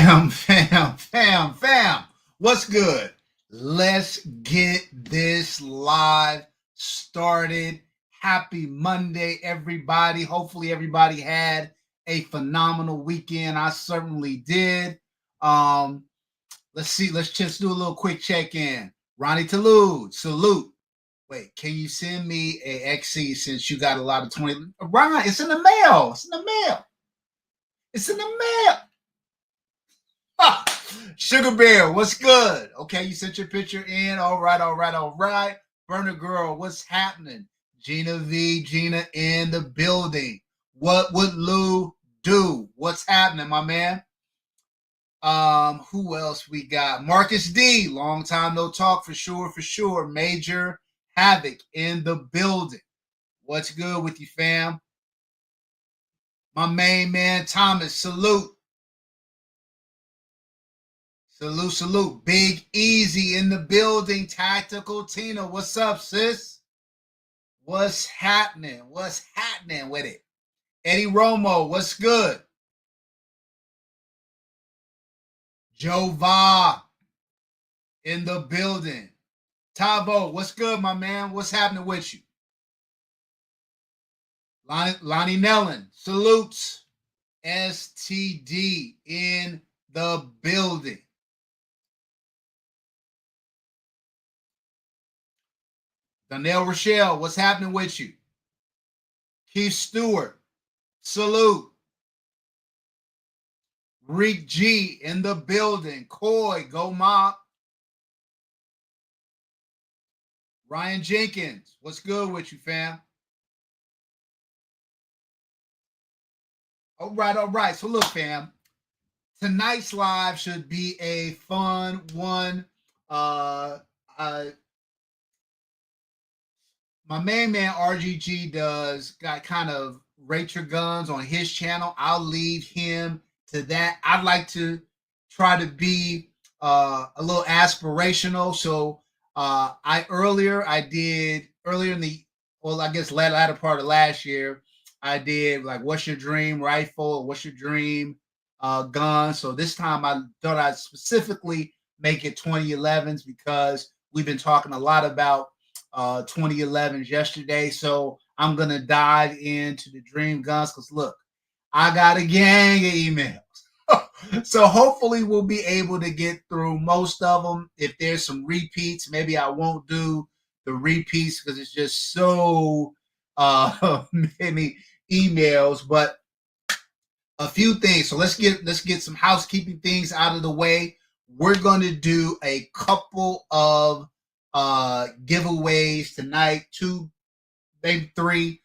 Fam. What's good? Let's get this live started. Happy Monday, everybody. Hopefully, everybody had a phenomenal weekend. I certainly did. Let's see. Let's just do a little quick check-in. Ronnie Toulouse, salute. Wait, can you send me a XC since you got a lot of 20? Ron, it's in the mail. It's in the mail. Sugar Bear, what's good? Okay, you sent your picture in. All right. Burner Girl, what's happening? Gina V, Gina in the building. What would Lou do? What's happening, my man? Who else we got? Marcus D, long time no talk for sure. Major Havoc in the building. What's good with you, fam? My main man, Thomas, salute. Salute. Big Easy in the building. Tactical Tina. What's up, sis? What's happening with it? Eddie Romo, what's good? Joe Va in the building. Tavo, what's good, my man? What's happening with you? Lonnie Nellen, salutes. STD in the building. Donnell Rochelle, what's happening with you? Keith Stewart, salute. Reek G in the building. Coy, go mob. Ryan Jenkins, what's good with you, fam? All right. So look, fam, tonight's live should be a fun one. My main man RGG got kind of rate your guns on his channel. I'll leave him to that. I'd like to try to be a little aspirational. So earlier in the latter part of last year, I did like what's your dream rifle, what's your dream gun. So this time I thought I'd specifically make it 2011s because we've been talking a lot about 2011s yesterday. So I'm going to dive into the dream guns because look, I got a gang of emails. So hopefully we'll be able to get through most of them. If there's some repeats, maybe I won't do the repeats because it's just so many emails, but a few things. So let's get some housekeeping things out of the way. We're going to do a couple of giveaways tonight, 2, maybe 3.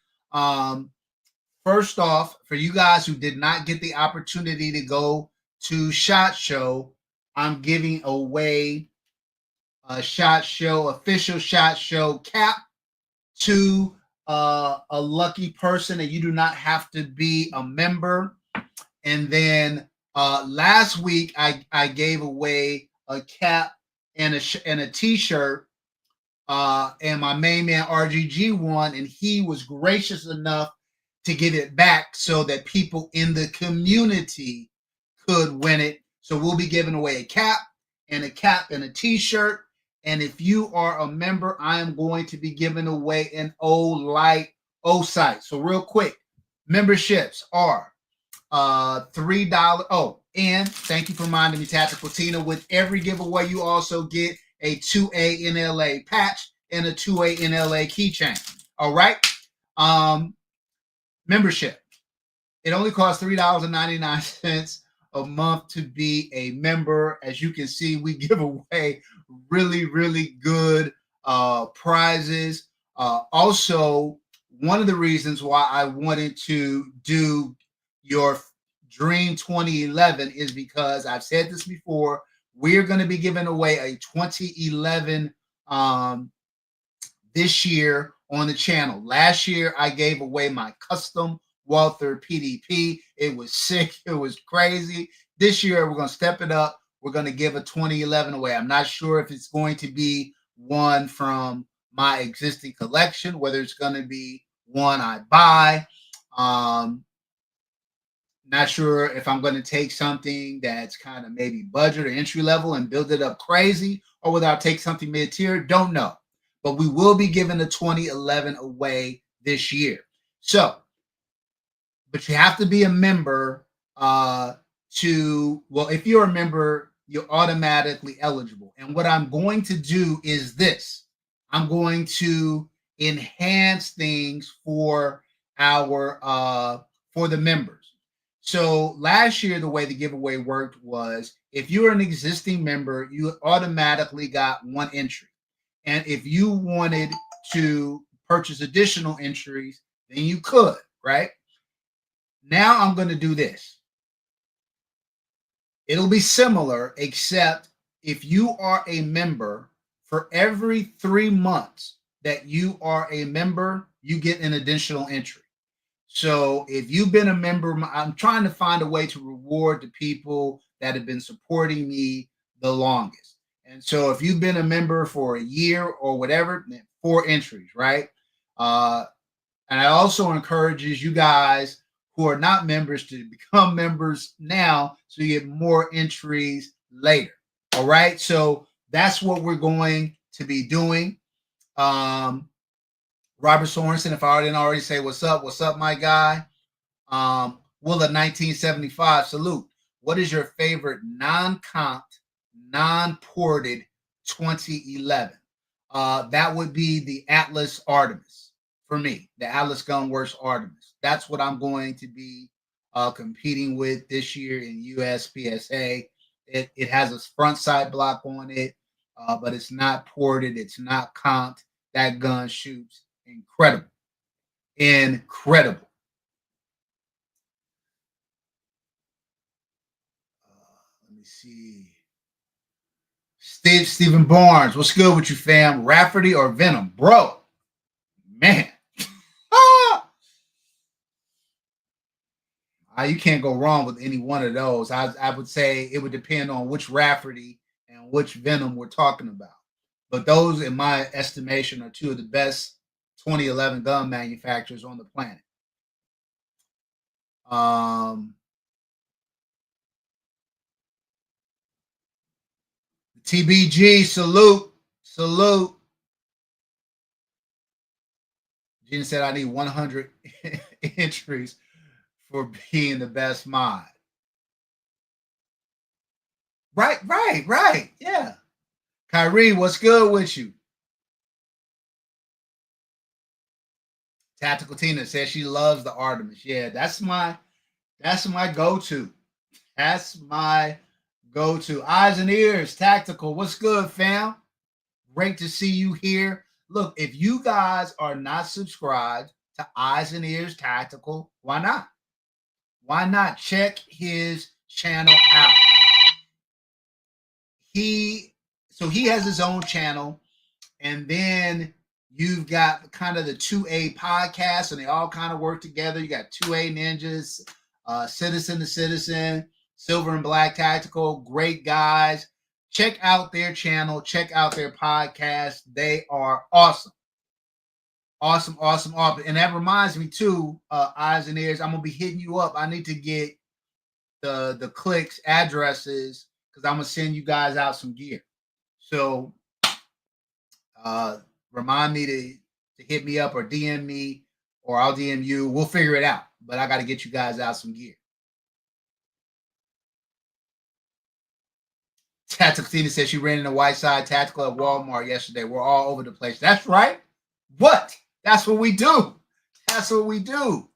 First off, for you guys who did not get the opportunity to go to SHOT Show, I'm giving away a official SHOT Show cap to a lucky person, and you do not have to be a member. And then last week I gave away a cap and a t-shirt, and my main man RGG won, and he was gracious enough to give it back so that people in the community could win it. So we'll be giving away a cap and a t-shirt. And if you are a member, I am going to be giving away an O-Light O-Sight. So real quick, memberships are $3. Oh, and thank you for reminding me, Tactical Tina. With every giveaway, you also get a 2anla patch and a 2anla keychain. All right. Membership. It only costs $3.99 a month to be a member. As you can see, we give away really good prizes. Also, one of the reasons why I wanted to do your Dream 2011 is because I've said this before. We're going to be giving away a 2011 this year on the channel. Last year, I gave away my custom Walther PDP. It was sick. It was crazy. This year, we're going to step it up. We're going to give a 2011 away. I'm not sure if it's going to be one from my existing collection, whether it's going to be one I buy. Not sure if I'm going to take something that's kind of maybe budget or entry level and build it up crazy, or whether I'll take something mid tier. Don't know. But we will be giving the 2011 away this year. So, but you have to be a member well, if you're a member, you're automatically eligible. And what I'm going to do is this: I'm going to enhance things for the members. So last year, the way the giveaway worked was if you're an existing member, you automatically got one entry. And if you wanted to purchase additional entries, then you could, right? Now I'm going to do this. It'll be similar, except if you are a member, for every 3 months that you are a member, you get an additional entry. So if you've been a member, I'm trying to find a way to reward the people that have been supporting me the longest. And so if you've been a member for a year or whatever, 4 entries, right? And I also encourages you guys who are not members to become members now so you get more entries later. All right. So that's what we're going to be doing. Robert Sorensen, if I didn't already say what's up, my guy. Willa 1975, salute. What is your favorite non-comped, non-ported 2011? That would be the Atlas Artemis for me, the Atlas Gunworks Artemis. That's what I'm going to be competing with this year in USPSA. It has a front side block on it, but it's not ported. It's not comped. That gun shoots incredible. Incredible. Let me see. Stephen Barnes, what's good with you, fam? Rafferty or Venom? Bro, man. You can't go wrong with any one of those. I would say it would depend on which Rafferty and which Venom we're talking about. But those, in my estimation, are two of the best 2011 gun manufacturers on the planet. TBG, salute. Gina said I need 100 entries for being the best mod. Right. Yeah. Kyrie, what's good with you? Tactical Tina says she loves the Artemis. Yeah, that's my go-to. That's my go-to. Eyes and ears, tactical. What's good, fam? Great to see you here. Look, if you guys are not subscribed to Eyes and Ears Tactical, why not? Why not check his channel out? He has his own channel, and then you've got kind of the 2A podcast, and they all kind of work together. You got 2A Ninjas, Citizen to Citizen, Silver and Black Tactical, great guys. Check out their channel, check out their podcast. They are awesome. Awesome. And that reminds me too, Eyes and Ears, I'm gonna be hitting you up. I need to get the clicks addresses because I'm gonna send you guys out some gear. So remind me to hit me up or DM me, or I'll DM you. We'll figure it out. But I got to get you guys out some gear. Tactical Tina says she ran in the White Side Tactical at Walmart yesterday. We're all over the place. That's right. What? That's what we do. That's what we do.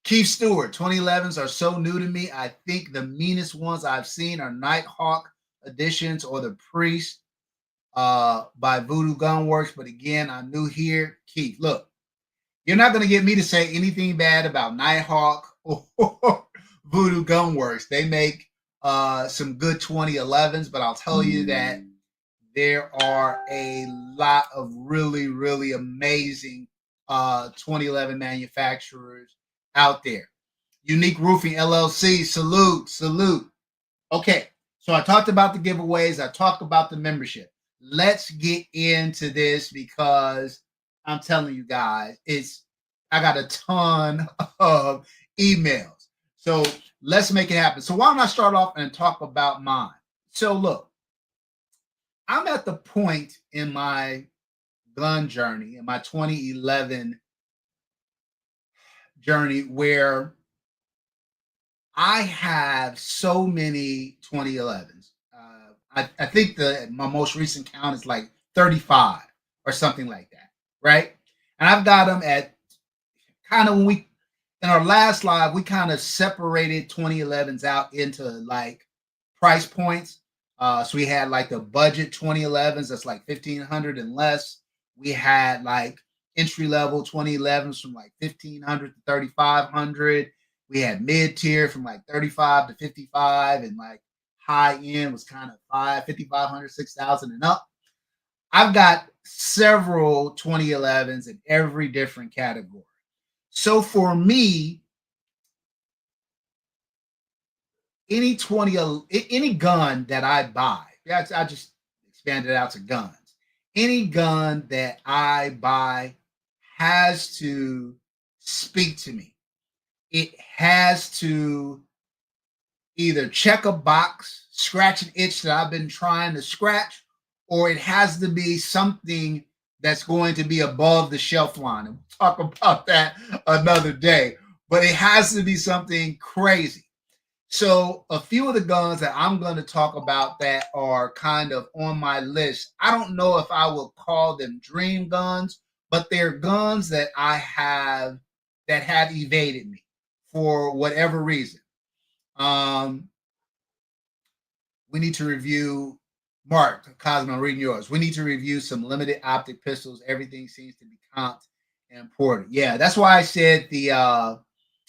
Keith Stewart, 2011s are so new to me. I think the meanest ones I've seen are Nighthawk editions or the Priest by Voodoo Gunworks. But again, I'm new here. Keith, look, you're not going to get me to say anything bad about Nighthawk or Voodoo Gunworks. They make some good 2011s, but I'll tell you that there are a lot of really, really amazing 2011 manufacturers out there. Unique Roofing LLC, salute. Okay, so I talked about the giveaways. I talked about the membership. Let's get into this because I'm telling you guys, I got a ton of emails. So let's make it happen. So why don't I start off and talk about mine? So look, I'm at the point in my gun journey, in my 2011 journey, where I have so many 2011s. I think my most recent count is like 35 or something like that, right? And I've got them at kind of when we in our last live, we kind of separated 2011s out into like price points. So we had like the budget 2011s that's like 1500 and less. We had like entry level 2011s from like 1500 to 3500. We had mid tier from like 35 to 55, and like high end was kind of 5500, 6000 and up. I've got several 2011s in every different category. So for me, any gun that I buy, I just expanded out to guns. Any gun that I buy has to speak to me. It has to either check a box, scratch an itch that I've been trying to scratch, or it has to be something that's going to be above the shelf line. And we'll talk about that another day. But it has to be something crazy. So a few of the guns that I'm going to talk about that are kind of on my list, I don't know if I will call them dream guns, but they're guns that I have that have evaded me for whatever reason. We need to review, Mark Cosmo, I'm reading yours. We need to review some limited optic pistols. Everything seems to be comped and imported. Yeah, that's why I said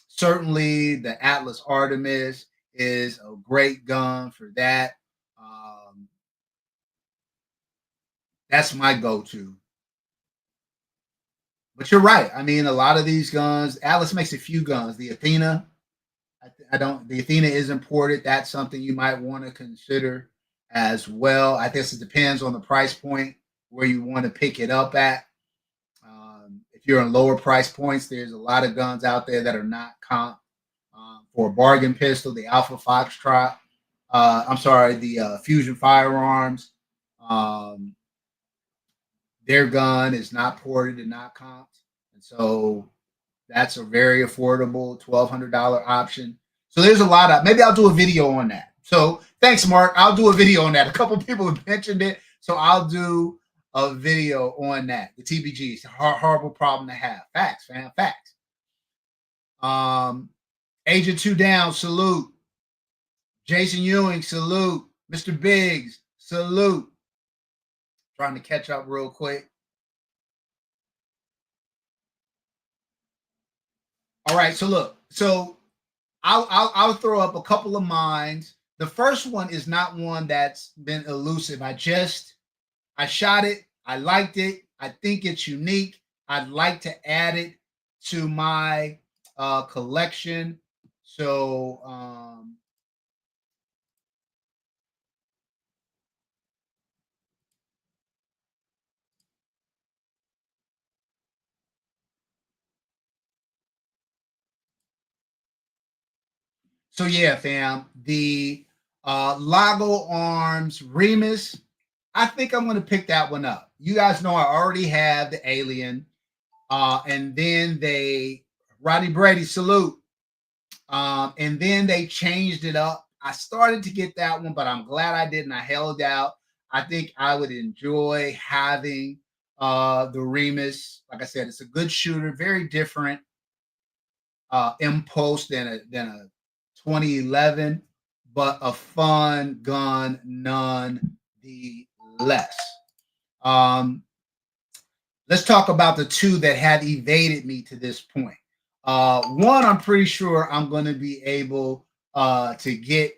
certainly the Atlas Artemis is a great gun for that. That's my go-to. But you're right. I mean, a lot of these guns, Atlas makes a few guns. The Athena, I don't. The Athena is imported. That's something you might want to consider as well. I guess it depends on the price point where you want to pick it up at. If you're in lower price points, there's a lot of guns out there that are not comp. For a bargain pistol, the Alpha Foxtrot. I'm sorry, the Fusion Firearms. Um, their gun is not ported and not comped, and so that's a very affordable $1,200 option. So there's a lot of. Maybe I'll do a video on that. So thanks, Mark. I'll do a video on that. A couple people have mentioned it, so I'll do a video on that. The TBG is a horrible problem to have. Facts, fam. Facts. Agent Two Down, salute. Jason Ewing, salute. Mr. Biggs, salute. Trying to catch up real quick. All right, so look, so I'll throw up a couple of mines. The first one is not one that's been elusive. I shot it. I liked it. I think it's unique. I'd like to add it to my collection. So so yeah, fam. The Lago Arms Remus. I think I'm going to pick that one up. You guys know I already have the Alien, and then Rodney Brady, salute. And then they changed it up. I started to get that one, but I'm glad I didn't. I held out. I think I would enjoy having the Remus. Like I said, it's a good shooter, very different impulse than a 2011, but a fun gun none the less. Let's talk about the two that have evaded me to this point. One, I'm pretty sure I'm going to be able to get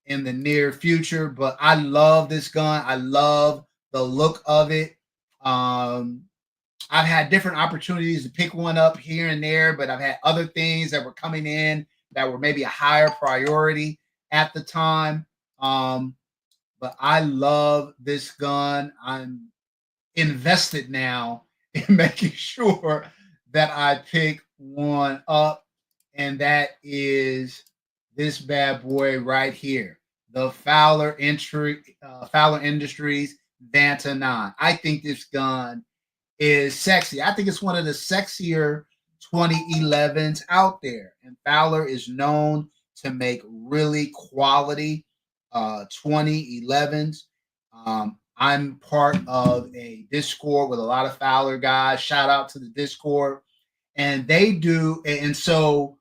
in the near future, but I love this gun. I love the look of it. I've had different opportunities to pick one up here and there, but I've had other things that were coming in that were maybe a higher priority at the time. But I love this gun. I'm invested now in making sure that I pick one up, and that is this bad boy right here, the Fowler Industries Vanta 9. I think this gun is sexy. I think it's one of the sexier 2011s out there. And Fowler is known to make really quality 2011s. I'm part of a Discord with a lot of Fowler guys. Shout out to the Discord. And they do, and so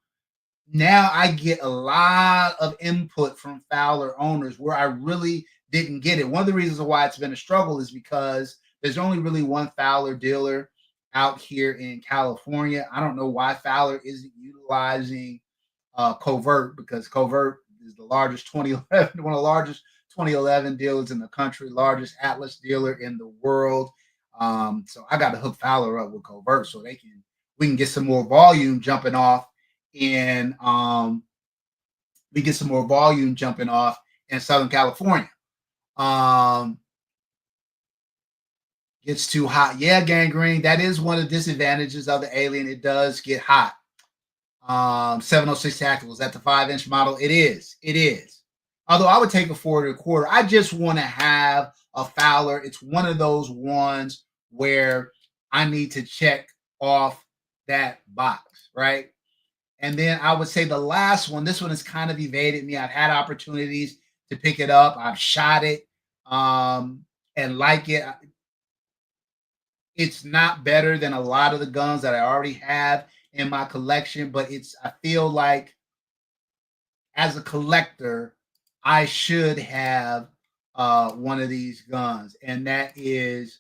now I get a lot of input from Fowler owners where I really didn't get it. One of the reasons why it's been a struggle is because there's only really one Fowler dealer out here in California. I don't know why Fowler isn't utilizing Covert, because Covert is the largest 2011, one of the largest 2011 dealers in the country, largest Atlas dealer in the world. So I got to hook Fowler up with Covert so we can get some more volume jumping off in we get some more volume jumping off in Southern California. Gets too hot. Yeah, gangrene. That is one of the disadvantages of the Alien. It does get hot. 706 tactical. Is that the 5-inch model? It is. It is. Although I would take a 4.25. I just want to have a Fowler. It's one of those ones where I need to check off that box, right? And then I would say the last one, this one has kind of evaded me. I've had opportunities to pick it up. I've shot it and like it. It's not better than a lot of the guns that I already have in my collection, but I feel like as a collector, I should have one of these guns, and that is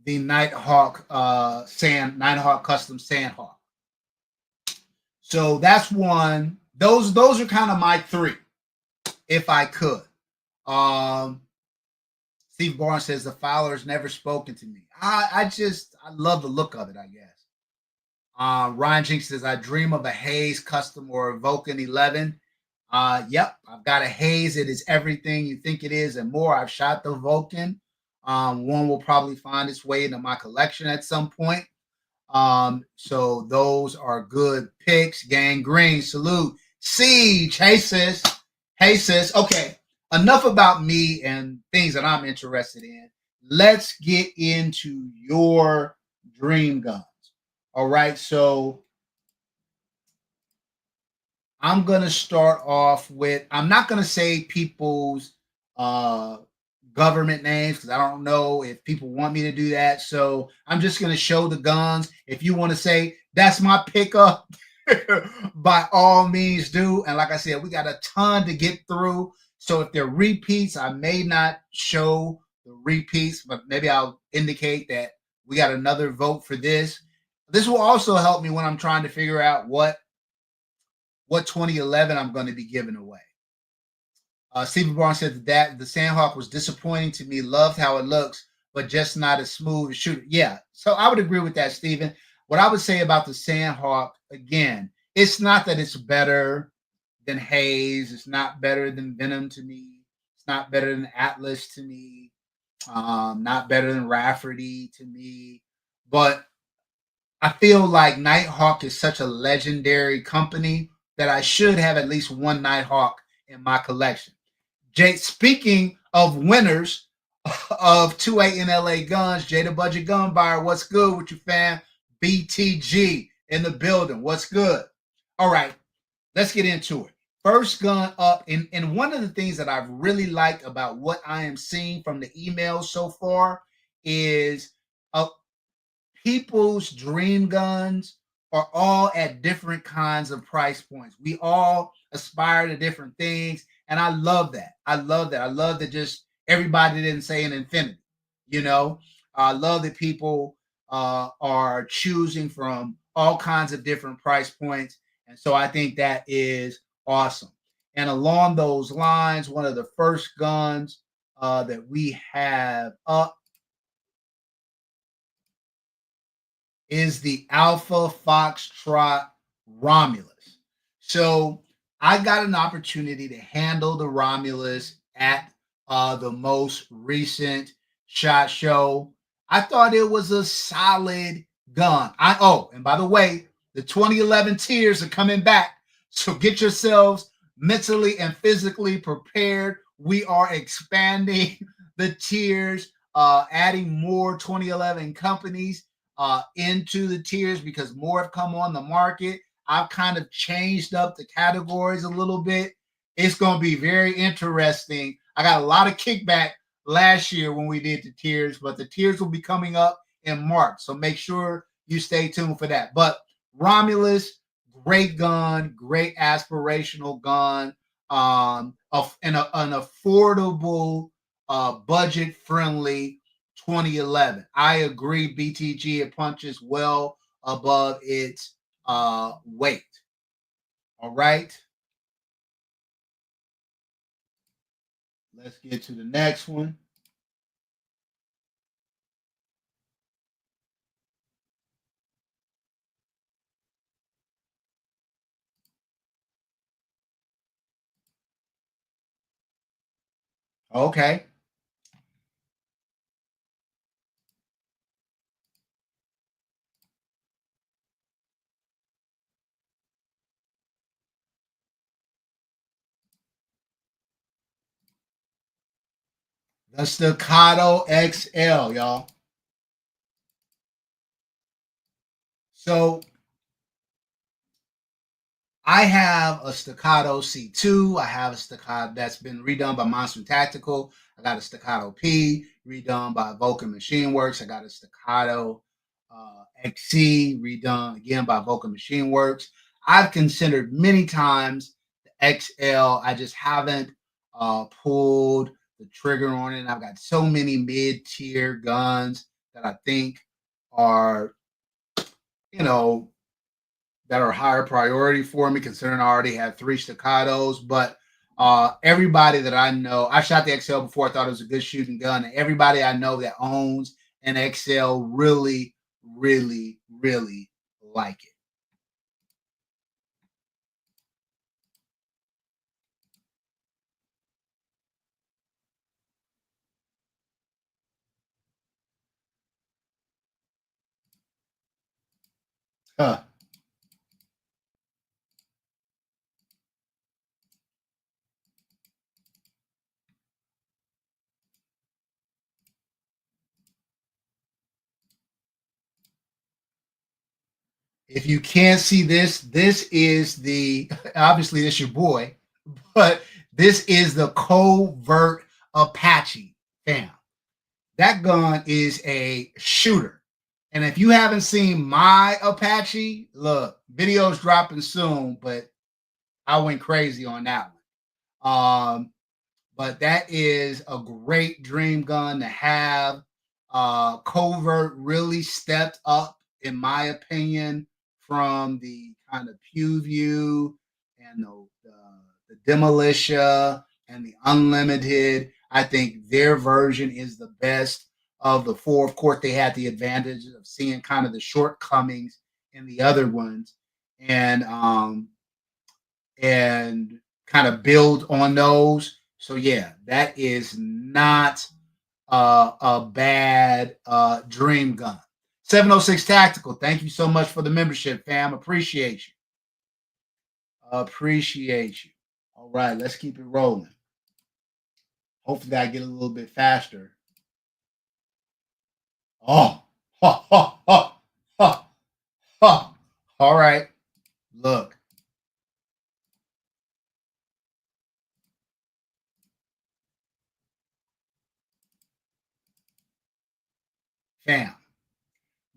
the Nighthawk Nighthawk Custom Sandhawk. So that's one. Those are kind of my three, if I could. Steve Barnes says the Fowler's never spoken to me. I love the look of it, I guess. Ryan Jinks says I dream of a Hayes custom or a Vulcan 11. Yep, I've got a Hayes. It is everything you think it is and more. I've shot the Vulcan. One will probably find its way into my collection at some point. So those are good picks. Gangrene, salute. Siege, hey sis. Hey sis. Okay, enough about me and things that I'm interested in. Let's get into your dream guns. All right, so I'm going to start off with, I'm not going to say people's government names because I don't know if people want me to do that. So I'm just going to show the guns. If you want to say that's my pickup, by all means do. And like I said, we got a ton to get through. So if they're repeats, I may not show the repeats, but maybe I'll indicate that we got another vote for this. This will also help me when I'm trying to figure out what 2011 I'm going to be giving away. Stephen Barnes said that the Sandhawk was disappointing to me. Loved how it looks, but just not as smooth as shooter. Yeah, so I would agree with that, Stephen. What I would say about the Sandhawk, again, it's not that it's better than Hayes. It's not better than Venom to me. It's not better than Atlas to me. Not better than Rafferty to me. But I feel like Nighthawk is such a legendary company that I should have at least one Nighthawk in my collection. Jay, speaking of winners of 2anla Guns, Jay the Budget Gun Buyer, what's good with you, fam? BTG in the building. What's good? All right, let's get into it. First gun up, and one of the things that I've really liked about what I am seeing from the emails so far is people's dream guns are all at different kinds of price points. We all aspire to different things, and I love that. I love that just everybody didn't say an infinity. You know, I love that people are choosing from all kinds of different price points, and so I think that is awesome. And along those lines, one of the first guns that we have up is the Alpha Foxtrot Romulus. So I got an opportunity to handle the Romulus at the most recent SHOT Show. I thought it was a solid gun. And by the way, the 2011 tiers are coming back. So get yourselves mentally and physically prepared. We are expanding the tiers, adding more 2011 companies into the tiers because more have come on the market. I've kind of changed up the categories a little bit. It's going to be very interesting. I got a lot of kickback last year when we did the tiers, but the tiers will be coming up in March. So make sure you stay tuned for that. But Romulus, great gun, great aspirational gun, an affordable, budget friendly 2011. I agree, BTG, it punches well above its weight. All right. Let's get to the next one. Okay. The Staccato XL, y'all. So I have a Staccato C2. I have a Staccato that's been redone by Monster Tactical. I got a Staccato P redone by Vulcan Machine Works. I got a Staccato XC redone again by Vulcan Machine Works. I've considered many times the XL. I just haven't pulled the trigger on it. I've got so many mid-tier guns that I think are, you know, that are higher priority for me, considering I already had three staccatos. But everybody that I know, I shot the XL before. I thought it was a good shooting gun. And everybody I know that owns an XL really, really, really like it. Huh. If you can't see this, this is the obviously this your boy, but this is the covert Apache, fam. That gun is a shooter. And if you haven't seen my Apache, look, videos dropping soon, but I went crazy on that one. But that is a great dream gun to have. Covert really stepped up, in my opinion, from the kind of Pew View and the Demolition and the Unlimited. I think their version is the best of the four. Of course, they had the advantage of seeing kind of the shortcomings in the other ones, and and kind of build on those. So yeah, that is not a bad dream gun. 706 Tactical, thank you so much for the membership, fam. Appreciate you. Appreciate you. All right, let's keep it rolling. Hopefully, I get a little bit faster. Oh, ha, ha, ha, ha, ha. All right, look, fam.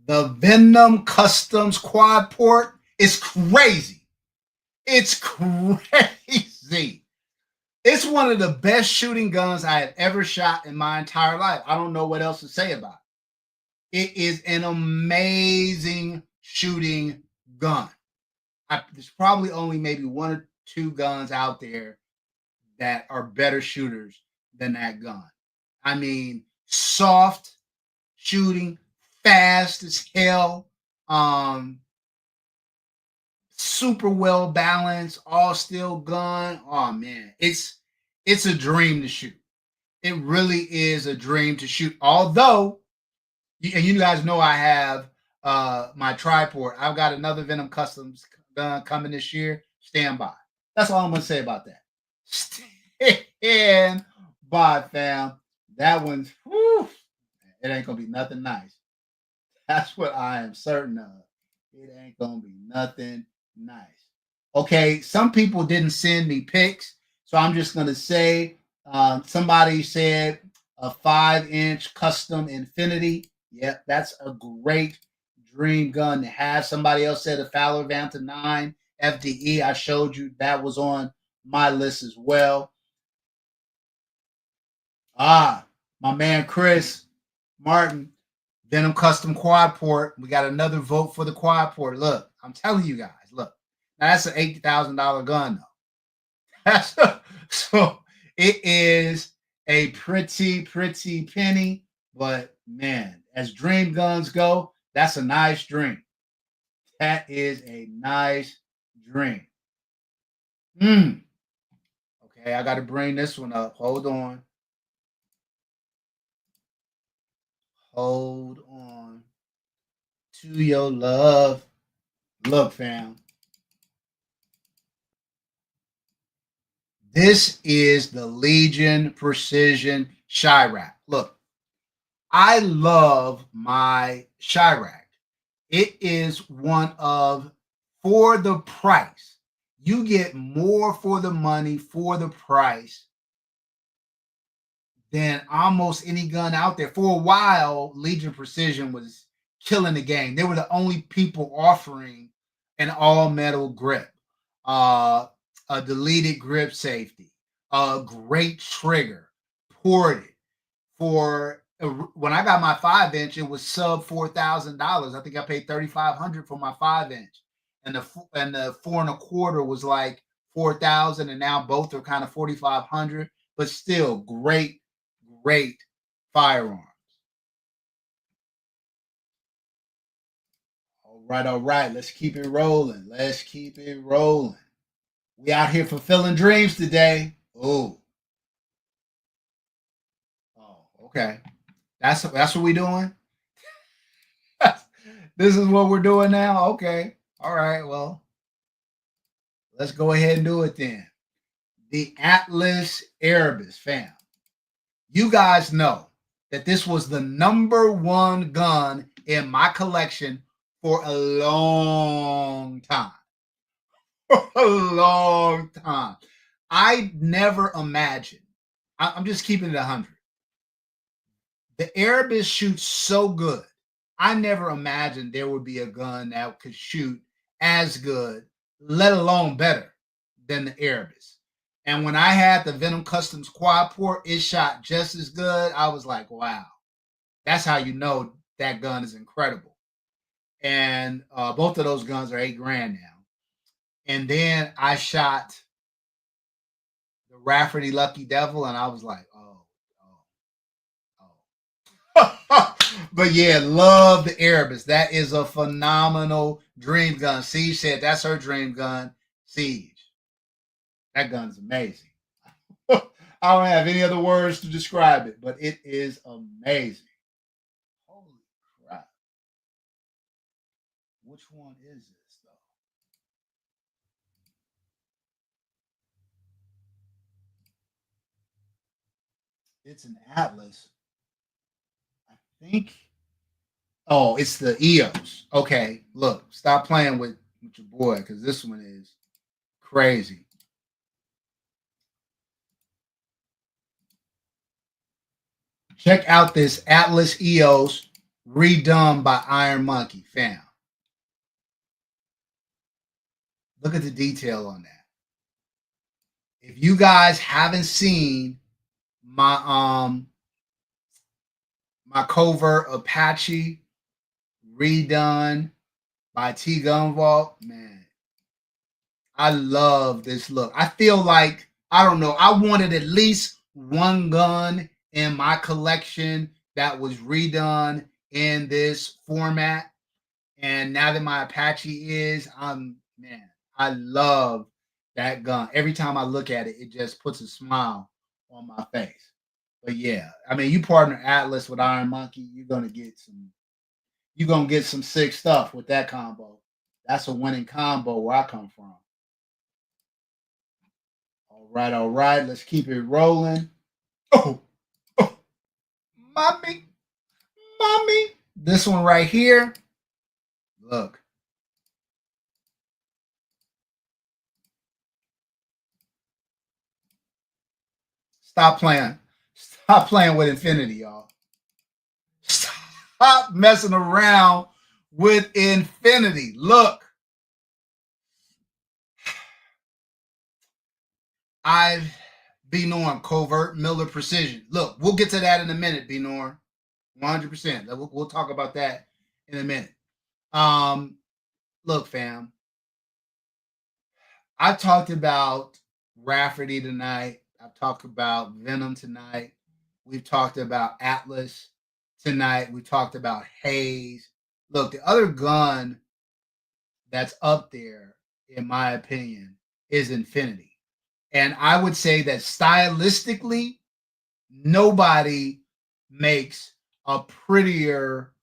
The Venom Customs quad port is crazy. It's crazy. It's one of the best shooting guns I have ever shot in my entire life. I don't know what else to say about it. It is an amazing shooting gun. There's probably only maybe one or two guns out there that are better shooters than that gun. I mean, soft shooting, fast as hell, super well balanced, all steel gun. Oh man, it's a dream to shoot. It really is a dream to shoot. Although, and you guys know I have my tripod. I've got another Venom Customs gun coming this year. Stand by. That's all I'm gonna say about that. Stand by, fam. That one's whew, it ain't gonna be nothing nice. That's what I am certain of. It ain't gonna be nothing nice. Okay, some people didn't send me pics, so I'm just gonna say somebody said a 5-inch custom infinity. Yep, that's a great dream gun to have. Somebody else said a Fowler Vanta 9 FDE. I showed you that was on my list as well. My man Chris Martin, Venom Custom Quad Port. We got another vote for the quad port. Look, I'm telling you guys, look. Now that's an $80,000 gun, though. So it is a pretty penny, but man, as dream guns go, that's a nice dream. That is a nice dream. Okay, I got to bring this one up. Hold on. Hold on to your love. Look, fam. This is the Legion Precision Chirac. Look, I love my Chirac. It is one of, for the price, you get more for the money for the price than almost any gun out there. For a while, Legion Precision was killing the game. They were the only people offering an all metal grip, a deleted grip safety, a great trigger, ported. For when I got my 5-inch, it was sub $4,000. I think I paid $3,500 for my 5-inch, and the 4 1/4 was like 4,000, and now both are kind of 4,500. But still, great firearms. All right. Let's keep it rolling. Let's keep it rolling. We out here fulfilling dreams today. Okay. That's what we doing. This is what we're doing now. Okay. All right. Well, let's go ahead and do it then. The Atlas Erebus, fam. You guys know that this was the #1 gun in my collection for a long time. For a long time. I never imagined, I'm just keeping it 100. The Erebus shoots so good. I never imagined there would be a gun that could shoot as good, let alone better, than the Erebus. And when I had the Venom Customs quad port, it shot just as good. I was like, wow, that's how you know that gun is incredible. And both of those guns are $8,000 now. And then I shot the Rafferty Lucky Devil, and I was like, oh. But yeah, love the Erebus. That is a phenomenal dream gun. Siege said that's her dream gun. Siege. That gun is amazing. I don't have any other words to describe it, but it is amazing. Holy crap. Which one is this, though? It's an Atlas. I think. Oh, it's the EOS. Okay, look, stop playing with your boy because this one is crazy. Check out this Atlas EOS redone by Iron Monkey, fam. Look at the detail on that. If you guys haven't seen my my Covert Apache redone by T Gun Vault, man, I love this look. I feel like, I don't know, I wanted at least one gun in my collection that was redone in this format. And now that my Apache is, man, I love that gun. Every time I look at it, it just puts a smile on my face. But yeah, I mean, you partner Atlas with Iron Monkey, you're gonna get some sick stuff with that combo. That's a winning combo where I come from. All right, all right. Let's keep it rolling. Oh, oh, mommy, mommy. This one right here. Look, stop playing. Stop playing with infinity, y'all. Stop messing around with infinity. Look, I've B Norm, covert, Miller precision. Look, we'll get to that in a minute, B Norm. 100%. We'll talk about that in a minute. Look, fam, I talked about Rafferty tonight. I've talked about Venom tonight. We've talked about Atlas tonight. We talked about Hayes. Look, the other gun that's up there, in my opinion, is Infinity. And I would say that stylistically, nobody makes a prettier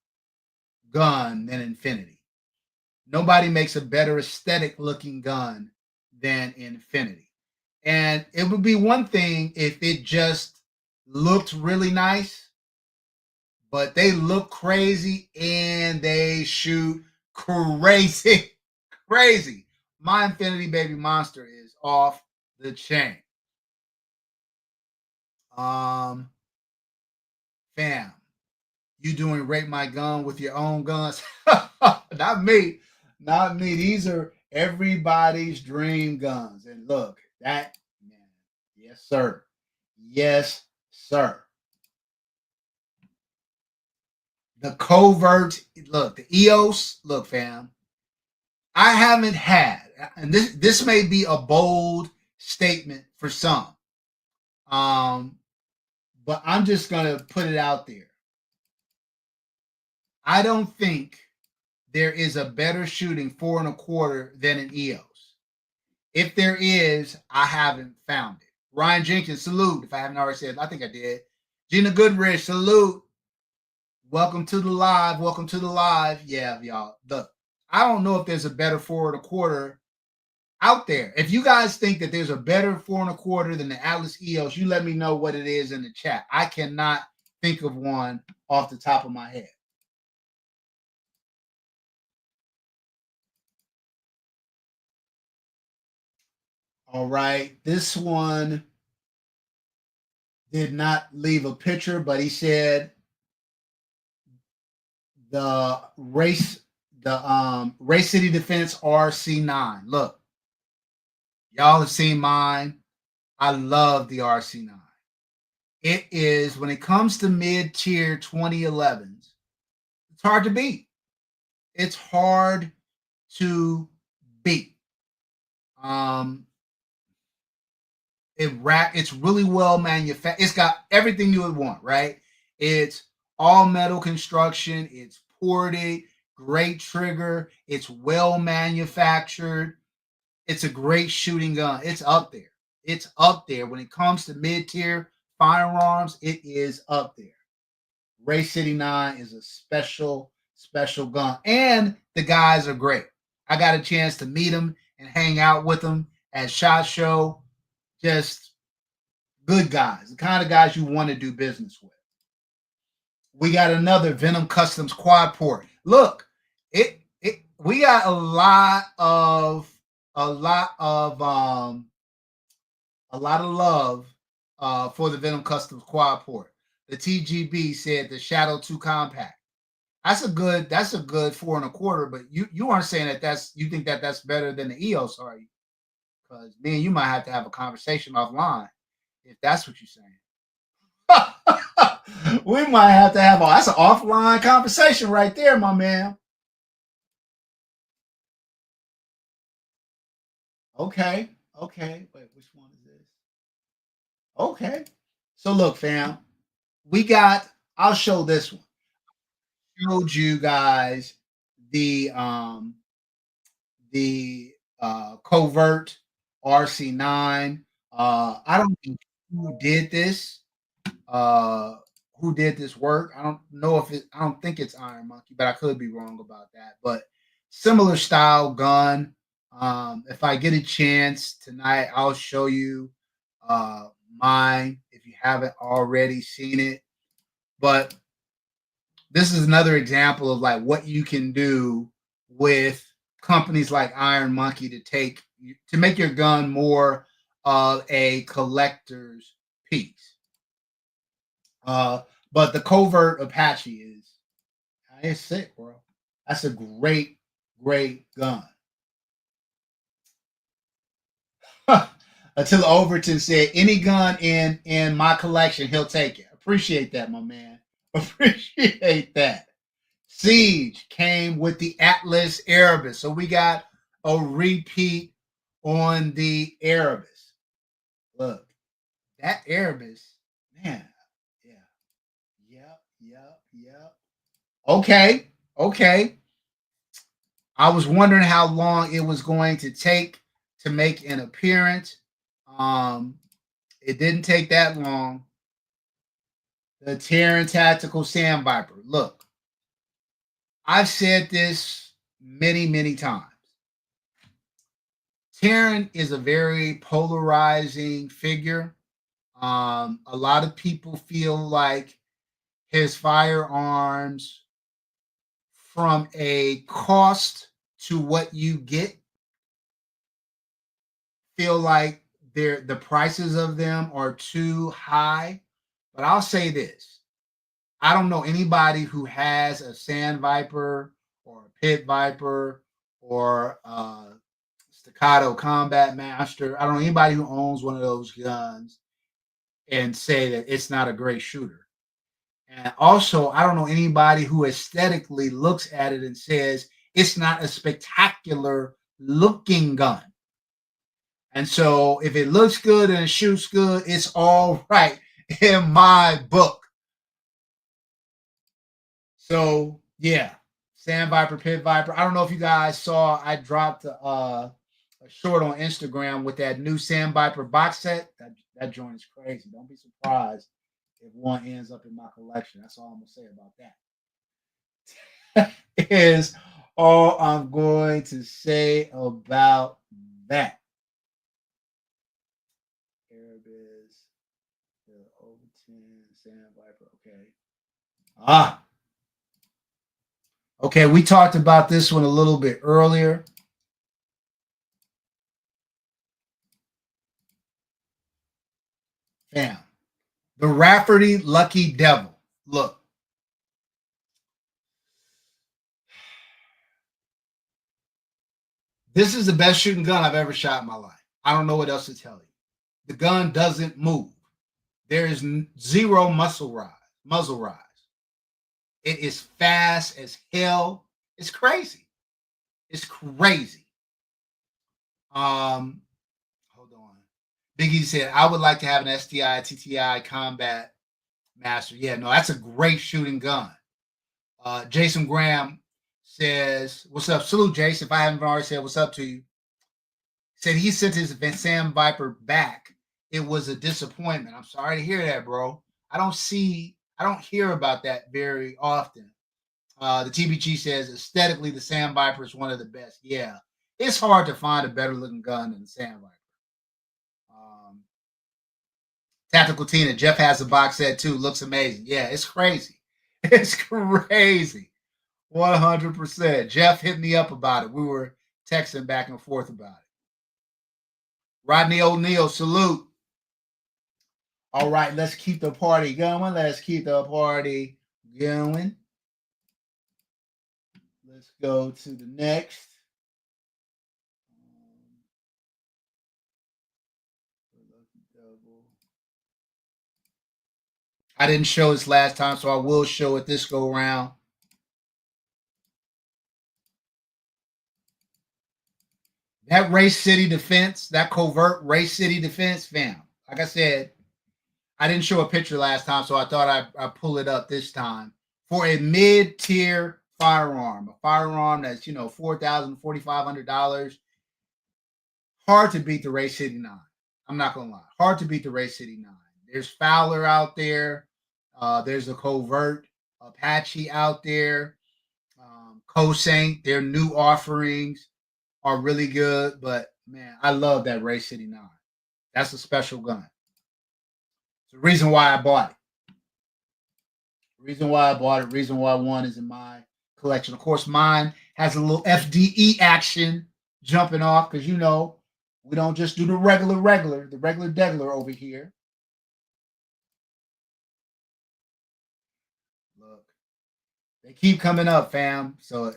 gun than Infinity. Nobody makes a better aesthetic looking gun than Infinity. And it would be one thing if it just looked really nice, but they look crazy and they shoot crazy. Crazy. My Infinity Baby Monster is off the chain. Um, Fam, you doing Rate My Gun with your own guns? Not me. Not me. These are everybody's dream guns. And look, that man, yes, sir. Yes, sir. The covert, look, the EOS, look, fam. I haven't had, and this may be a bold statement for some. But I'm just gonna put it out there. I don't think there is a better shooting 4.25 than an EOS. If there is, I haven't found it. Ryan Jenkins, salute. If I haven't already said, I think I did. Gina Goodrich, salute. Welcome to the live. Welcome to the live. Yeah, y'all. Look, I don't know if there's a better 4.25 out there. If you guys think that there's a better 4.25 than the Atlas EOS, you let me know what it is in the chat. I cannot think of one off the top of my head. All right. This one did not leave a picture, but he said the Race City Defense RC9. Look, y'all have seen mine. I love the RC9. It is, when it comes to mid-tier 2011s, it's hard to beat. It's hard to beat. It's really well manufactured. It's got everything you would want, right? It's all metal construction. It's ported, great trigger. It's well manufactured. It's a great shooting gun. It's up there. It's up there when it comes to mid-tier firearms. It is up there. Race City 9 is a special, special gun, and the guys are great. I got a chance to meet them and hang out with them at SHOT Show. Just good guys, the kind of guys you want to do business with. We got another Venom Customs quad port. Look, we got a lot of love for the Venom Customs quad port. The TGB said the Shadow 2 compact. That's a good 4.25, but you aren't saying that you think that that's better than the EOS, are you? Because me and you might have to have a conversation offline if that's what you're saying. We might have to have that's an offline conversation right there, my man. Okay. Wait, which one is this? Okay. So look, fam, I'll show this one. Showed you guys the covert RC9. I don't know who did this. Who did this work? I don't know if I don't think it's Iron Monkey, but I could be wrong about that. But similar style gun. If I get a chance tonight, I'll show you mine if you haven't already seen it. But this is another example of like what you can do with companies like Iron Monkey to make your gun more of a collector's piece. But the covert Apache is it's sick, bro. That's a great gun. Until Overton said, any gun in my collection, he'll take it. Appreciate that, my man. Appreciate that. Siege came with the Atlas Erebus. So we got a repeat on the Erebus. Look, that Erebus, man. Yeah. Yep. Okay. I was wondering how long it was going to take to make an appearance. It didn't take that long. The Terran Tactical Sand Viper. Look, I've said this many times. Terran is a very polarizing figure. A lot of people feel like his firearms, from a cost to what you get, feel like the prices of them are too high. But I'll say this: I don't know anybody who has a Sand Viper or a Pit Viper or Staccato Combat Master. I don't know anybody who owns one of those guns and say that it's not a great shooter. And also, I don't know anybody who aesthetically looks at it and says it's not a spectacular looking gun. And so, if it looks good and it shoots good, it's all right in my book. So, yeah, Sand Viper, Pit Viper. I don't know if you guys saw, I dropped a short on Instagram with that new Sand Viper box set. That joint is crazy. Don't be surprised if one ends up in my collection. That's all I'm gonna say about that. Is all I'm going to say about that. Erebus, the Overton, Sand Viper. Okay. Okay, we talked about this one a little bit earlier. Fam, the Rafferty Lucky Devil. Look, this is the best shooting gun I've ever shot in my life. I don't know what else to tell you. The gun doesn't move. There is zero muzzle rise. It is fast as hell. It's crazy. It's crazy. Hold on. Biggie said, I would like to have an STI TTI Combat Master. Yeah, no, that's a great shooting gun. Jason Graham says, what's up? Salute, Jason. If I haven't already said what's up to you. Said he sent his Sand Viper back. It was a disappointment. I'm sorry to hear that, bro. I don't hear about that very often. The TBG says aesthetically, the Sand Viper is one of the best. Yeah, it's hard to find a better looking gun than the Sand Viper. Tactical Tina, Jeff has a box set too. Looks amazing. Yeah, it's crazy. It's crazy. 100%. Jeff hit me up about it. We were texting back and forth about it. Rodney O'Neill, salute. All right, let's keep the party going. Let's go to the next. I didn't show this last time, so I will show it this go round. That Race City defense, that covert Race City defense, fam. Like I said, I didn't show a picture last time, so I thought I'd pull it up this time. For a mid-tier firearm, a firearm that's, $4,000, $4,500, hard to beat the Race City 9. I'm not going to lie. Hard to beat the Race City 9. There's Fowler out there. There's a covert Apache out there. Cossaint, their new offerings are really good. But, man, I love that Race City 9. That's a special gun. It's the reason why I bought it. Reason why I bought it. Reason why one is in my collection. Of course, mine has a little FDE action jumping off because we don't just do the regular degular over here. Look, they keep coming up, fam. So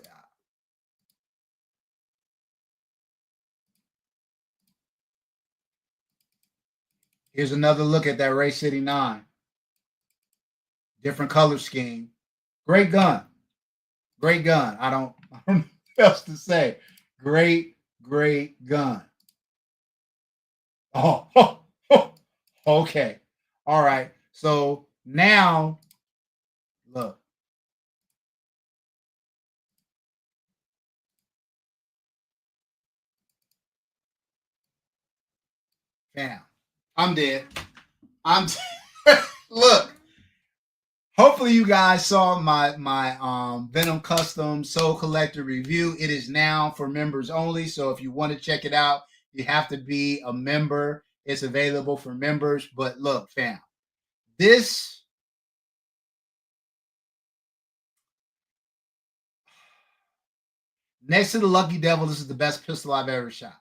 here's another look at that Ray City 9. Different color scheme. Great gun. Great gun. I don't know what else to say. Great gun. Oh, okay. All right. So now, look. Fam, I'm dead. I'm look. Hopefully you guys saw my Venom Custom Soul Collector review. It is now for members only. So if you want to check it out, you have to be a member. It's available for members. But look, fam, this next to the Lucky Devil, this is the best pistol I've ever shot.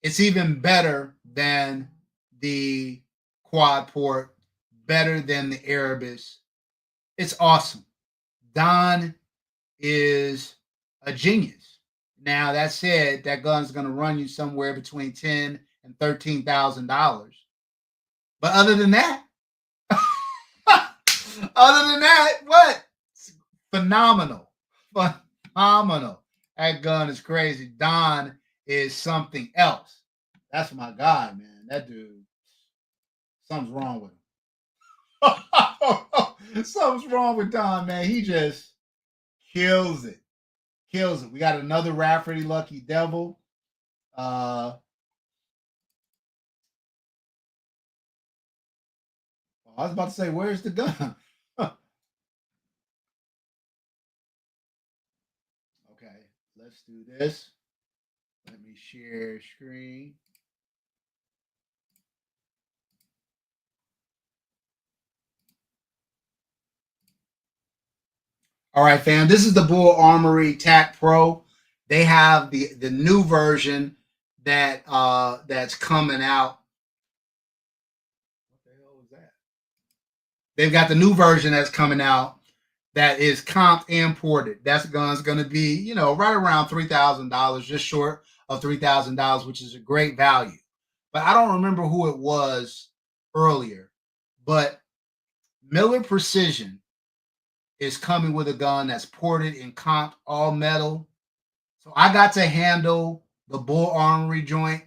It's even better than the quad port, better than the Erebus. It's awesome. Don is a genius. Now that said, that gun's going to run you somewhere between $10,000 and $13,000. But other than that, what? Phenomenal. That gun is crazy. Don is something else. That's my guy, man. That dude, something's wrong with him. Something's wrong with Don, man. He just kills it. Kills it. We got another Rafferty Lucky Devil. I was about to say, where's the gun? Okay, let's do this. Let me share screen. All right, fam. This is the Bull Armory TAC Pro. They have the new version that's coming out. What the hell is that? They've got the new version that's coming out that is comped and ported. That gun's going to be, right around $3,000, just short of $3,000, which is a great value. But I don't remember who it was earlier. But Miller Precision is coming with a gun that's ported and comped all metal. So I got to handle the Bull Armory joint.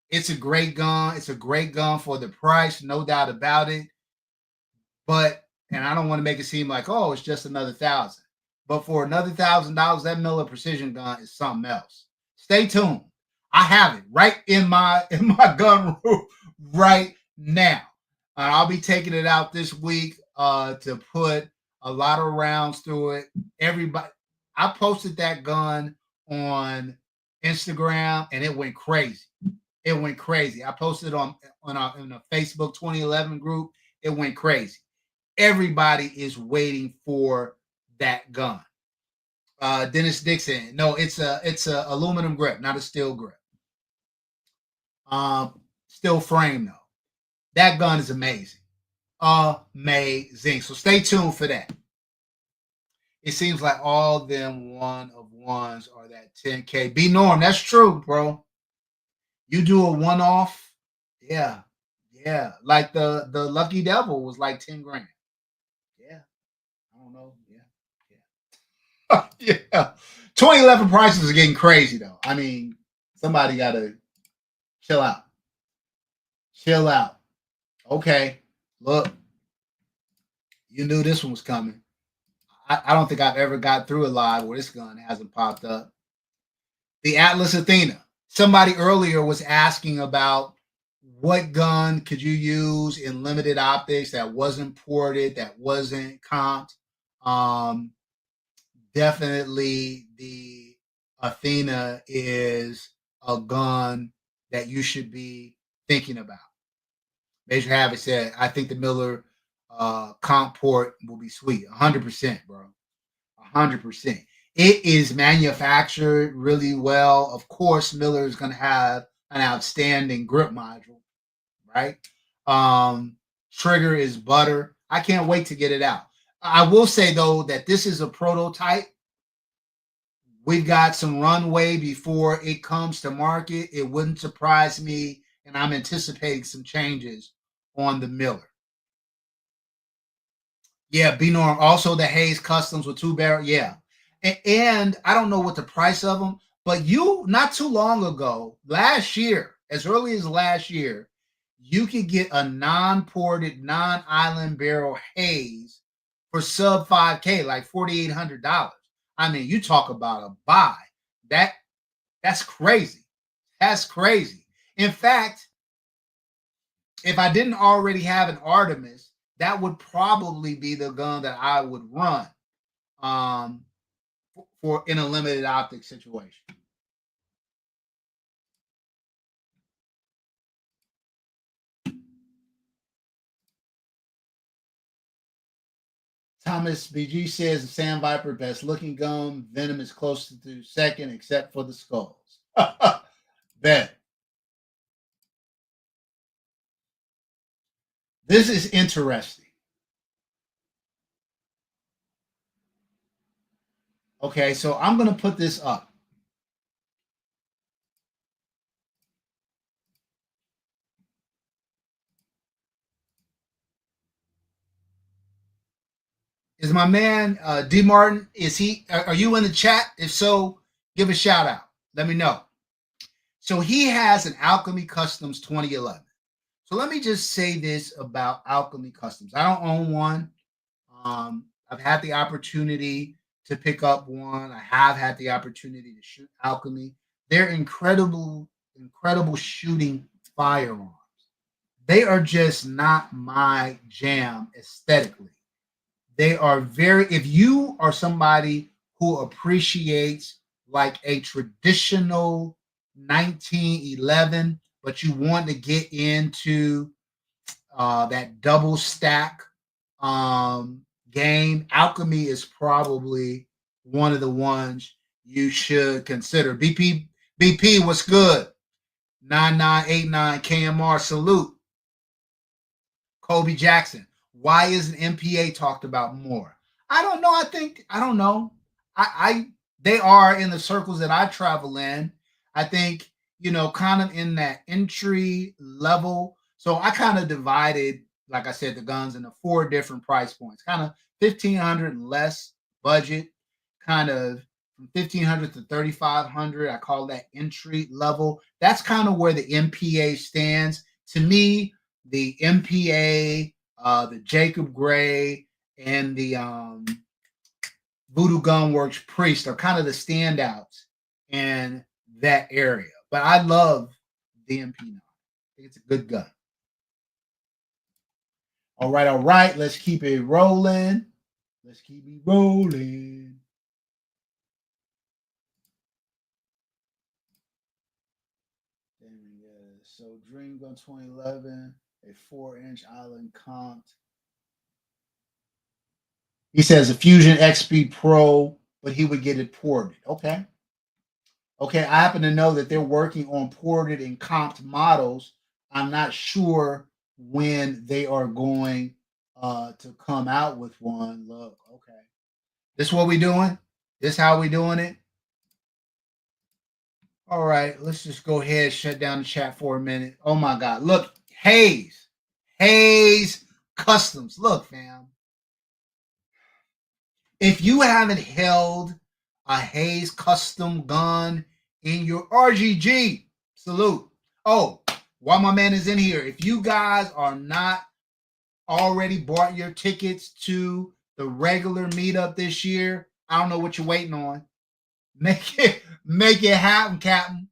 It's a great gun. It's a great gun for the price, no doubt about it. But, and I don't want to make it seem like, oh, it's just another $1,000. But for another $1,000, that Miller Precision gun is something else. Stay tuned. I have it right in my gun room right now. And I'll be taking it out this week to put a lot of rounds through it. Everybody, I posted that gun on Instagram and it went crazy. It went crazy. I posted on in a Facebook 2011 group. It went crazy. Everybody is waiting for that gun. Dennis Dixon. No, it's a aluminum grip, not a steel grip. Steel frame though. That gun is amazing. Amazing. So stay tuned for that. It seems like all them one of ones are that 10K. Be norm. That's true, bro. You do a one off, yeah. Like the Lucky Devil was like 10 grand. Yeah. I don't know. Yeah. Yeah. 2011 prices are getting crazy though. I mean, somebody gotta chill out. Chill out. Okay. Look, you knew this one was coming. I don't think I've ever got through a live where this gun hasn't popped up. The Atlas Athena. Somebody earlier was asking about what gun could you use in limited optics that wasn't ported, that wasn't comped. Definitely the Athena is a gun that you should be thinking about. Major Havoc said, I think the Miller comp port will be sweet. 100%, bro. 100%. It is manufactured really well. Of course, Miller is going to have an outstanding grip module, right? Um, Trigger is butter. I can't wait to get it out. I will say, though, that this is a prototype. We've got some runway before it comes to market. It wouldn't surprise me, and I'm anticipating some changes on the Miller. Yeah, B Norm. Also, the Hayes Customs with 2 barrel. Yeah, and I don't know what the price of them, but you not too long ago, last year, as early as last year, you could get a non-ported, non-island barrel Hayes for sub 5K, like $4,800. I mean, you talk about a buy. That that's crazy. That's crazy. In fact, if I didn't already have an Artemis, that would probably be the gun that I would run um, for in a limited optic situation. Thomas BG says the Sand Viper best looking gun. Venom is close to second, except for the skulls. Bet. This is interesting. Okay, so I'm going to put this up. Is my man D Martin? Is he? Are you in the chat? If so, give a shout out. Let me know. So he has an Alchemy Customs 2011. So let me just say this about Alchemy Customs. I don't own one. I've had the opportunity to pick up one. I have had the opportunity to shoot Alchemy. They're incredible shooting firearms. They are just not my jam aesthetically. They are very, if you are somebody who appreciates like a traditional 1911, but you want to get into that double stack game, Alchemy is probably one of the ones you should consider. BP, what's good? 9989 KMR, salute. Kobe Jackson. Why isn't MPA talked about more? I don't know. I don't know. I they are in the circles that I travel in. I think, kind of in that entry level. So I kind of divided, like I said, the guns into 4 different price points. Kind of 1,500 and less budget, kind of from 1,500 to 3,500. I call that entry level. That's kind of where the MPA stands. To me, the MPA, the Jacob Gray, and the Voodoo Gunworks Priest are kind of the standouts in that area. But I love the MP9. I think it's a good gun. All right. Let's keep it rolling. Let's keep it rolling. So Dream Gun 2011, a 4-inch island comped. He says a Fusion XP Pro, but he would get it ported. Okay. Okay, I happen to know that they're working on ported and comped models. I'm not sure when they are going to come out with one. Look, okay. This is what we doing? This how we doing it? All right, let's just go ahead, shut down the chat for a minute. Oh my God. Look, Hayes Customs. Look, fam. If you haven't held a Hayes custom gun in your RGG, salute. Oh, while my man is in here, if you guys are not already bought your tickets to the regular meetup this year, I don't know what you're waiting on. Make it happen, Captain.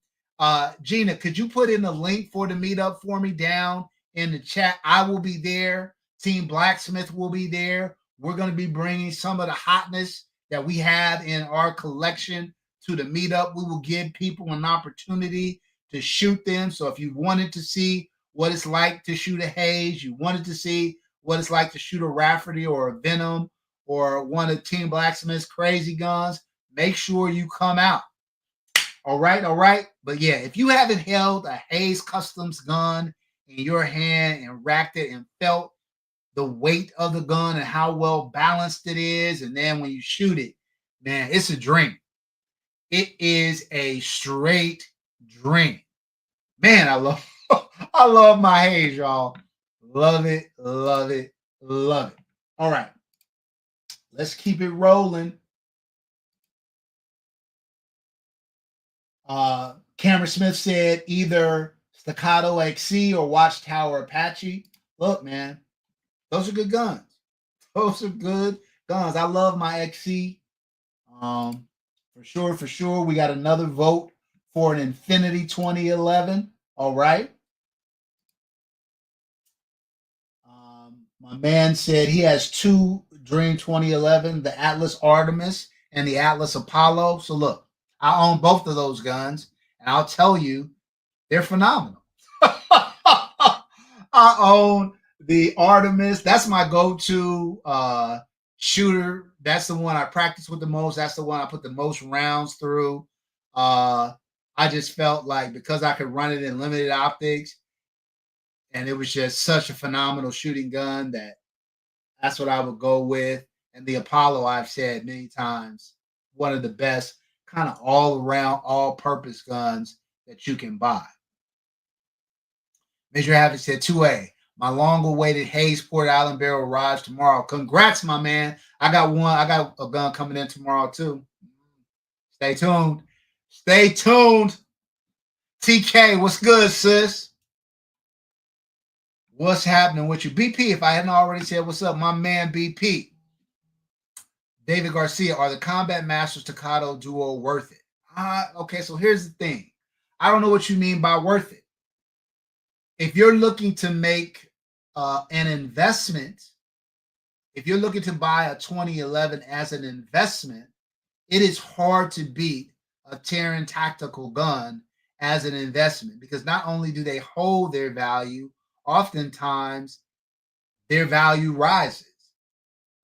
Gina, could you put in the link for the meetup for me down in the chat? I will be there. Team Blacksmith will be there. We're going to be bringing some of the hotness that we have in our collection to the meetup. We will give people an opportunity to shoot them. So if you wanted to see what it's like to shoot a Hayes, you wanted to see what it's like to shoot a Rafferty or a Venom or one of Team Blacksmith's crazy guns, make sure you come out. All right, all right. But yeah, if you haven't held a Hayes Customs gun in your hand and racked it and felt the weight of the gun and how well balanced it is, and then when you shoot it, man, it's a dream. It is a straight dream. Man, I love my Hayes, y'all. Love it, love it, love it. All right. Let's keep it rolling. Cameron Smith said either Staccato XC or Watchtower Apache. Look, man, those are good guns. Those are good guns. I love my XC. For sure, for sure. We got another vote for an Infinity 2011. All right. My man said he has two Dream 2011, the Atlas Artemis and the Atlas Apollo. So look, I own both of those guns, and I'll tell you, they're phenomenal. I own the Artemis. That's my go-to shooter. That's the one I practice with the most. That's the one I put the most rounds through. I just felt like because I could run it in limited optics, and it was just such a phenomenal shooting gun that's what I would go with. And the Apollo, I've said many times, one of the best kind of all around, all purpose guns that you can buy. Major Havoc said 2A. My long awaited Hayes Port Island barrel arrives tomorrow. Congrats, my man. I got one. I got a gun coming in tomorrow, too. Stay tuned. Stay tuned. TK, what's good, sis? What's happening with you? BP, if I hadn't already said what's up, my man BP. David Garcia, are the Combat Master Staccato Duo worth it? Okay, so here's the thing. I don't know what you mean by worth it. If you're looking to make an investment, if you're looking to buy a 2011 as an investment, it is hard to beat a Terran tactical gun as an investment because not only do they hold their value, oftentimes their value rises.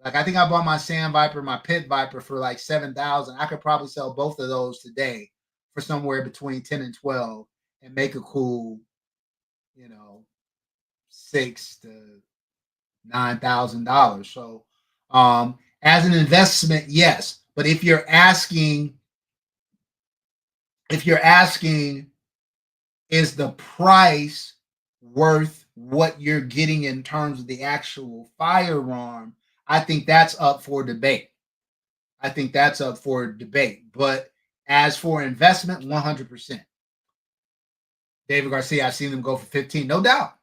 Like I think I bought my Sand Viper, my Pit Viper for like $7,000. I could probably sell both of those today for somewhere between 10 and 12 and make a cool, $6,000 to $9,000. So as an investment, yes. But if you're asking, is the price worth what you're getting in terms of the actual firearm, I think that's up for debate. But as for investment, 100%. David Garcia, I've seen them go for 15. No doubt.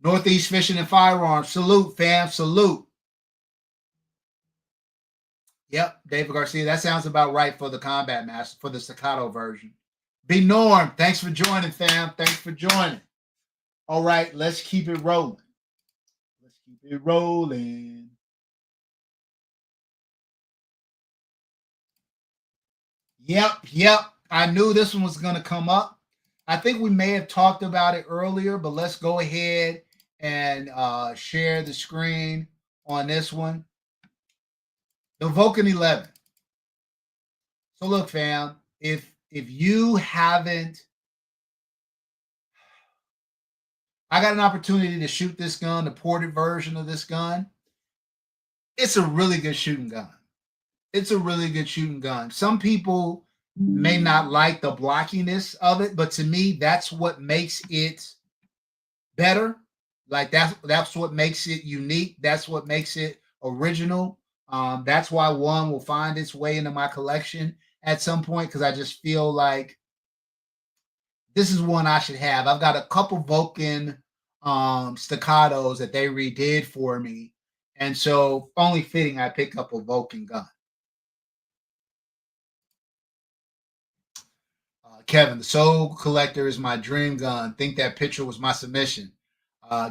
Northeast Fishing and Firearms. Salute, fam. Salute. Yep, David Garcia. That sounds about right for the Combat Master, for the Staccato version. Be Norm. Thanks for joining, fam. Thanks for joining. All right, let's keep it rolling. Yep. I knew this one was going to come up. I think we may have talked about it earlier, but let's go ahead and share the screen on this one. The Vulcan 11. So look, fam, if you haven't, I got an opportunity to shoot this gun, the ported version of this gun. It's a really good shooting gun. Some people may not like the blockiness of it, but to me, that's what makes it better. Like that's what makes it unique. That's what makes it original. That's why one will find its way into my collection at some point because I just feel like this is one I should have. I've got a couple Vulcan staccatos that they redid for me, and so only fitting I pick up a Vulcan gun. Kevin, the Soul Collector is my dream gun. Think that picture was my submission.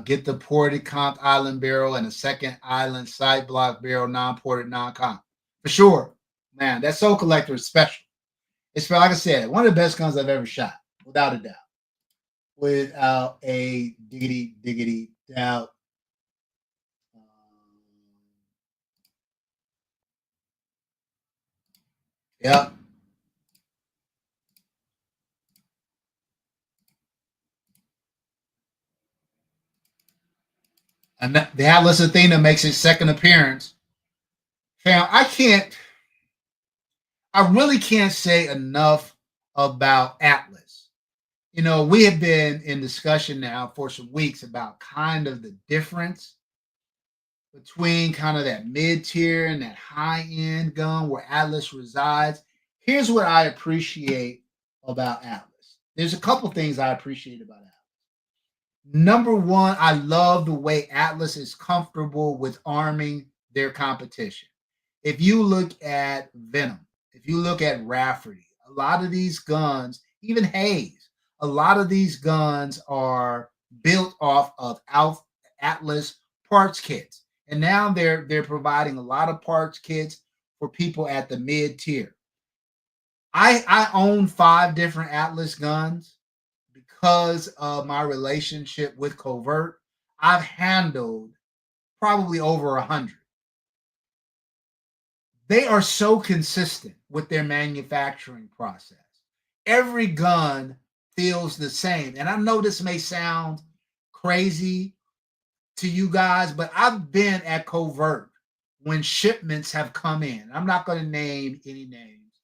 Get the ported comp island barrel and a second island side block barrel, non-ported, non-comp. For sure. Man, that Soul Collector is special. It's, like I said, one of the best guns I've ever shot, without a doubt. without a diggity doubt. Yep. And the Atlas Athena makes its second appearance. Fam, I really can't say enough about Atlas. You know, we have been in discussion now for some weeks about kind of the difference between kind of that mid tier and that high end gun where Atlas resides. Here's what I appreciate about Atlas. There's a couple things I appreciate about Atlas. Number one, I love the way Atlas is comfortable with arming their competition. If you look at Venom, if you look at Rafferty, a lot of these guns, even Hayes, a lot of these guns are built off of Atlas parts kits. And now they're providing a lot of parts kits for people at the mid tier. I own 5 different Atlas guns because of my relationship with Covert. I've handled probably over 100. They are so consistent with their manufacturing process. Every gun feels the same. And I know this may sound crazy to you guys, but I've been at Covert when shipments have come in. I'm not going to name any names,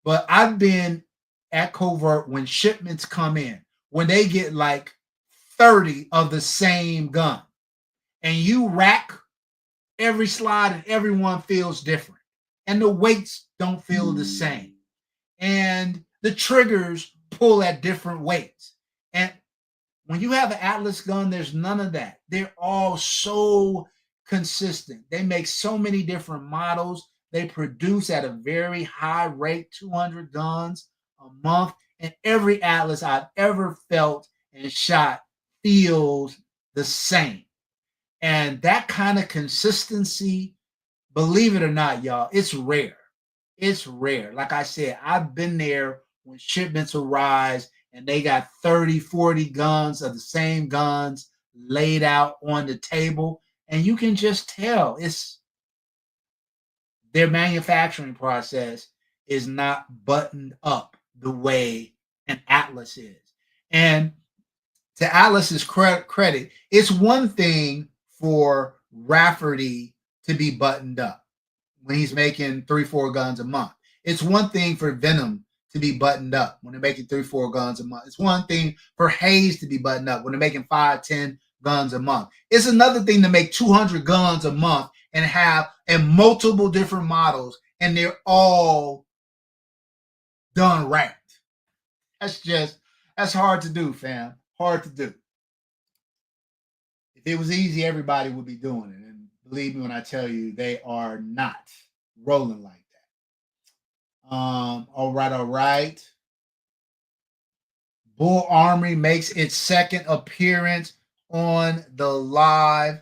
but I've been at Covert when shipments come in, when they get like 30 of the same gun, and you rack every slide and everyone feels different. And the weights don't feel the same. And the triggers pull at different weights. And when you have an Atlas gun, there's none of that. They're all so consistent. They make so many different models. They produce at a very high rate, 200 guns a month. And every Atlas I've ever felt and shot feels the same. And that kind of consistency, believe it or not, y'all, it's rare. It's rare. Like I said, I've been there when shipments arise and they got 30, 40 guns of the same guns laid out on the table. And you can just tell it's their manufacturing process is not buttoned up the way an Atlas is. And to Atlas's credit, it's one thing for Rafferty to be buttoned up when he's making 3-4 guns a month. It's one thing for Venom to be buttoned up when they're making 3-4 guns a month. It's one thing for Hayes to be buttoned up when they're making 5-10 guns a month. It's another thing to make 200 guns a month and have multiple different models, and they're all done right. That's hard to do, fam. Hard to do. If it was easy, everybody would be doing it. And believe me when I tell you, they are not rolling like that. All right, all right. Bull Armory makes its second appearance on the live.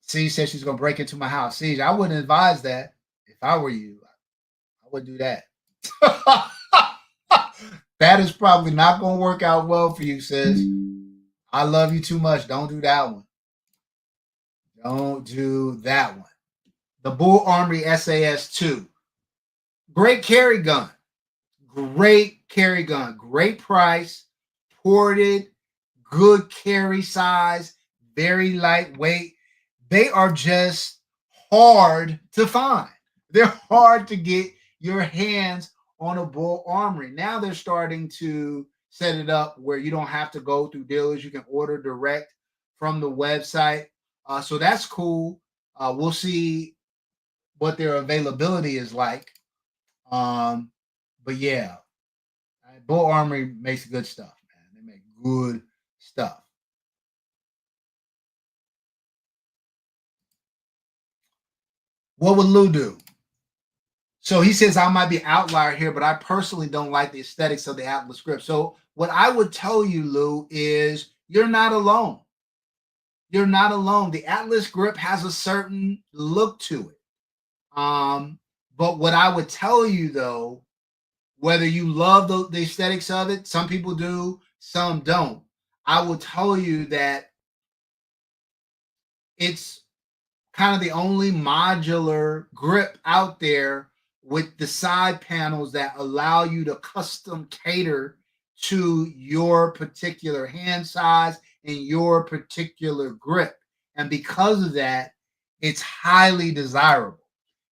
Siege says she's gonna break into my house. Siege, I wouldn't advise that if I were you. I wouldn't do that. That is probably not gonna work out well for you, sis. I love you too much. Don't do that one. Don't do that one. The Bull Armory SAS-2. Great carry gun. Great carry gun. Great price. Ported. Good carry size. Very lightweight. They are just hard to find. They're hard to get your hands on a Bull Armory. Now they're starting to set it up where you don't have to go through dealers. You can order direct from the website. So that's cool. We'll see what their availability is like. But yeah, Bull Armory makes good stuff, man. They make good stuff. What would Lou do? So he says, I might be outlier here, but I personally don't like the aesthetics of the Atlas grip. So what I would tell you, Lou, is you're not alone. You're not alone. The Atlas grip has a certain look to it. But what I would tell you, though, Whether you love the aesthetics of it, some people do, some don't. I will tell you that it's kind of the only modular grip out there with the side panels that allow you to custom cater to your particular hand size and your particular grip. And because of that, it's highly desirable.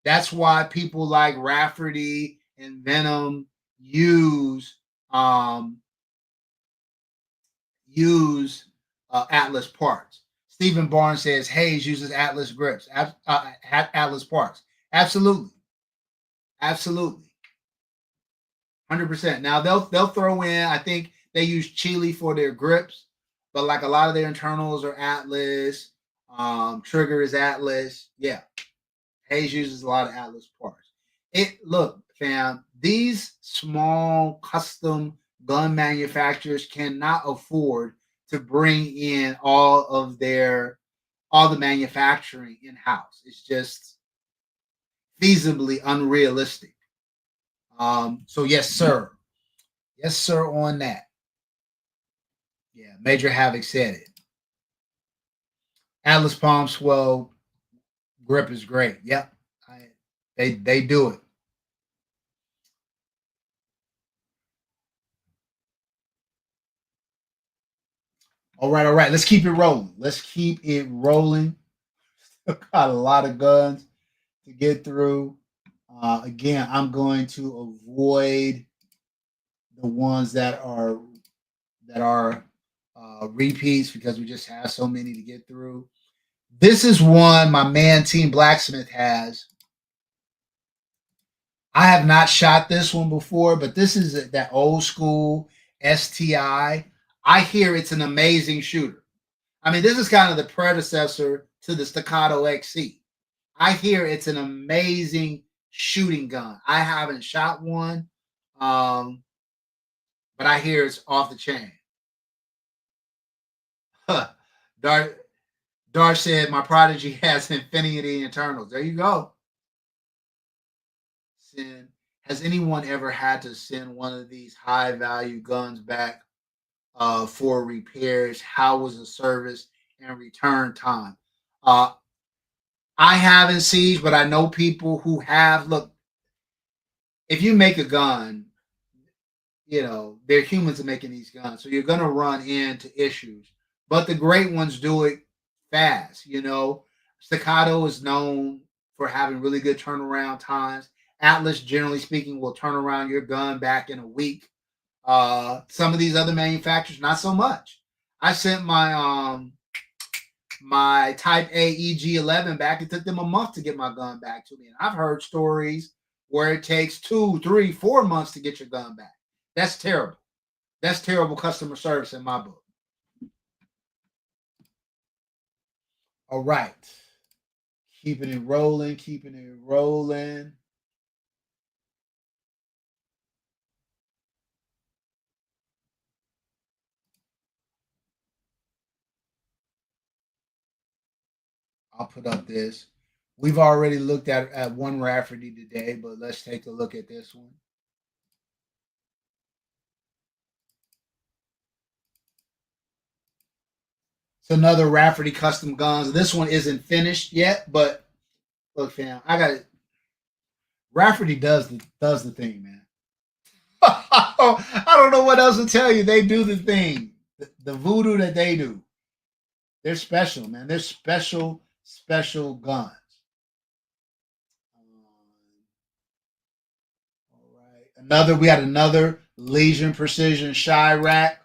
That's why people like Rafferty and Venom use um, use Atlas parts. Stephen Barnes says Hayes uses Atlas grips, Atlas parts. Absolutely, absolutely, 100%. Now they'll throw in. I think they use Chile for their grips, but like a lot of their internals are Atlas. Trigger is Atlas. Yeah, Hayes uses a lot of Atlas parts. It look, fam, these small custom gun manufacturers cannot afford to bring in all the manufacturing in house. It's just feasibly unrealistic. So yes, sir, on that. Yeah, Major Havoc said it. Atlas Palm Swell grip is great. Yep, they do it. All right. Let's keep it rolling. Let's keep it rolling. Got a lot of guns to get through. Again, I'm going to avoid the ones that are repeats because we just have so many to get through. This is one my man Team Blacksmith has. I have not shot this one before, but this is that old school STI. I hear it's an amazing shooter. I mean, this is kind of the predecessor to the Staccato XC. I hear it's an amazing shooting gun. I haven't shot one, um, but I hear it's off the chain. Huh. Dar Dar said my prodigy has infinity internals. There you go. Send. Has anyone ever had to send one of these high value guns back for repairs? How was the service and return time? Uh, I haven't siege, but I know people who have. Look, if you make a gun, they're humans making these guns, so you're gonna run into issues. But the great ones do it fast. Staccato is known for having really good turnaround times. Atlas, generally speaking, will turn around your gun back in a week. Some of these other manufacturers, not so much. I sent my Type A EG11 back. It took them a month to get my gun back to me. And I've heard stories where it takes 2, 3, 4 months to get your gun back. That's terrible. That's terrible customer service in my book. All right. Keeping it rolling, keeping it rolling. I'll put up this. We've already looked at one Rafferty today, but let's take a look at this one. It's another Rafferty custom guns. This one isn't finished yet, but look, fam, I got it. Rafferty does the thing, man. I don't know what else to tell you. They do the thing. The voodoo that they do. They're special, man. They're special, special guns. All right. We had another Legion Precision Shy Rack.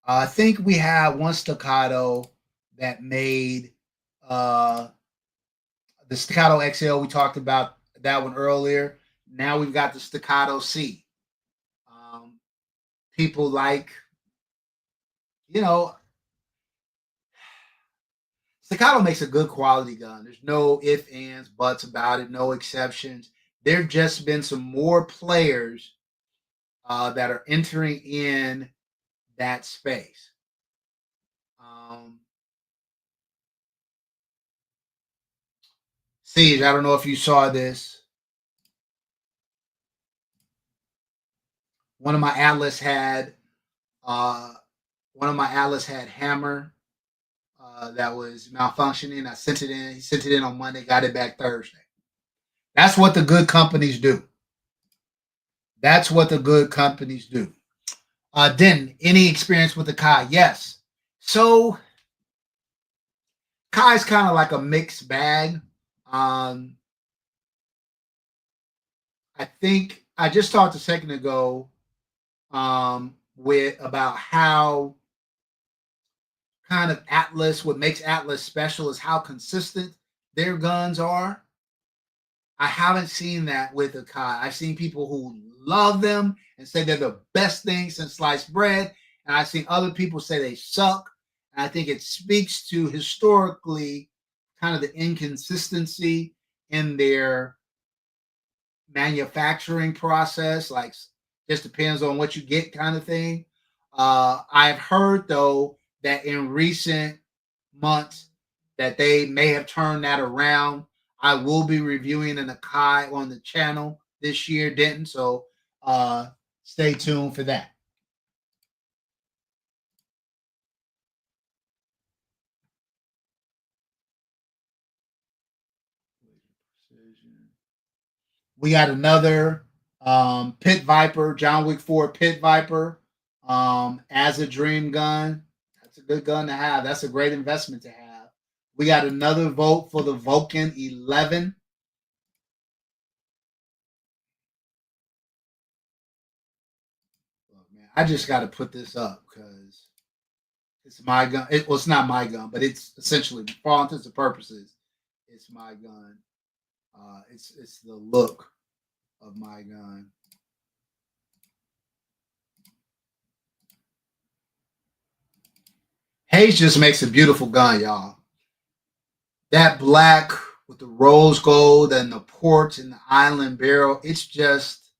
I think we had one Staccato that made uh, the Staccato XL. We talked about that one earlier. Now we've got the Staccato C. Um, People like, you know, Staccato makes a good quality gun. There's no ifs, ands, buts about it, no exceptions. There have just been some more players that are entering in that space. Um, Siege, I don't know if you saw this. One of my Atlas had uh, one of my Atlas had hammer that was malfunctioning. I sent it in. He sent it in on Monday. Got it back Thursday. That's what the good companies do. That's what the good companies do. Then any experience with the Kai? Yes. So Kai is kind of like a mixed bag. Um, I think I just talked a second ago with about how kind of Atlas, what makes Atlas special is how consistent their guns are. I haven't seen that with the Kai. I've seen people who love them and say they're the best thing since sliced bread, and I've seen other people say they suck. And I think it speaks to historically kind of the inconsistency in their manufacturing process. Like, just depends on what you get, kind of thing. I've heard though that in recent months that they may have turned that around. I will be reviewing an Akai on the channel this year, Denton. So stay tuned for that. We got another Pit Viper, John Wick 4 Pit Viper as a dream gun. That's a good gun to have. That's a great investment to have. We got another vote for the Vulcan 11. Look, man, I just got to put this up because it's my gun. Well, it's not my gun, but it's essentially, for all intents and purposes, it's my gun. It's the look of my gun. Hayes just makes a beautiful gun, y'all. That black with the rose gold and the port and the island barrel, it's just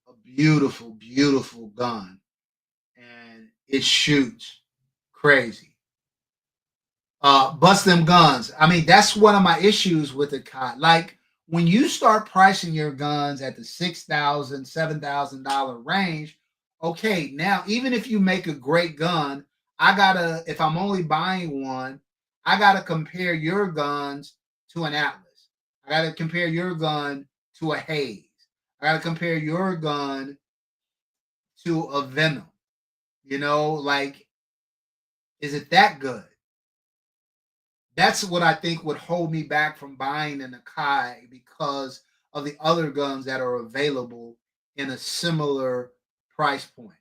a beautiful, beautiful gun. And it shoots crazy. Bust them guns. I mean, that's one of my issues with the COD. Like, when you start pricing your guns at the $6,000, $7,000 range, okay, now even if you make a great gun, I gotta, if I'm only buying one, I gotta compare your guns to an Atlas. I gotta compare your gun to a Hayes. I gotta compare your gun to a Venom. You know, like, is it that good? That's what I think would hold me back from buying an Akai because of the other guns that are available in a similar price point.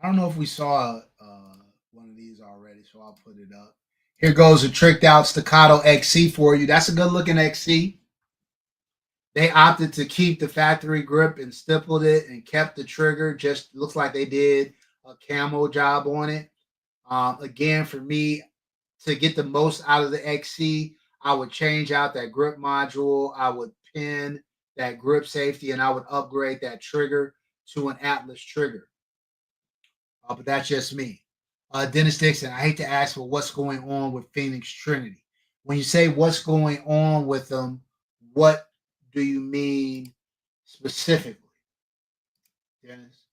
I don't know if we saw one of these already, so I'll put it up. Here goes a tricked out staccato XC for you. That's a good looking XC. They opted to keep the factory grip and stippled it and kept the trigger. Just looks like they did a camo job on it. Again, for me, to get the most out of the XC, I would change out that grip module. I would pin that grip safety, and I would upgrade that trigger to an Atlas trigger. But that's just me. Dennis Dixon, I hate to ask for what's going on with Phoenix Trinity. When you say what's going on with them, what do you mean specifically, Dennis?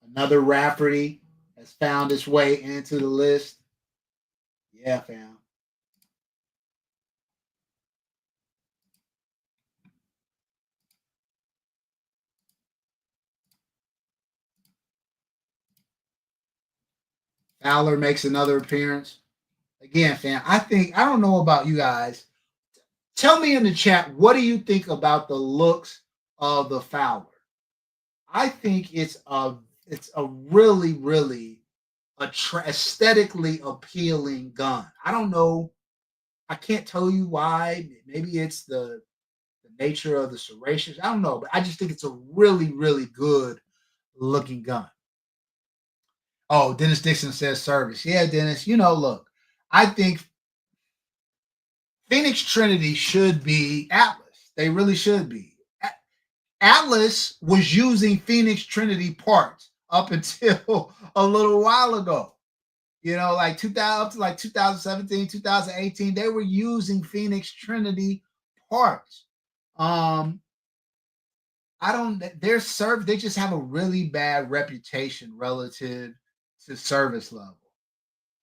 Another Rafferty has found its way into the list. Yeah, fam. Fowler makes another appearance. Again, fam, I don't know about you guys. Tell me in the chat, what do you think about the looks of the Fowler? I think it's a really, really aesthetically appealing gun. I don't know. I can't tell you why. Maybe it's the nature of the serrations. I don't know, but I just think it's a really, really good looking gun. Oh, Dennis Dixon says service. Yeah, Dennis, look, I think Phoenix Trinity should be Atlas. They really should be. Atlas was using Phoenix Trinity parts up until a little while ago. Like 2000 up to like 2017, 2018, they were using Phoenix Trinity parts. I don't they just have a really bad reputation relative to service level.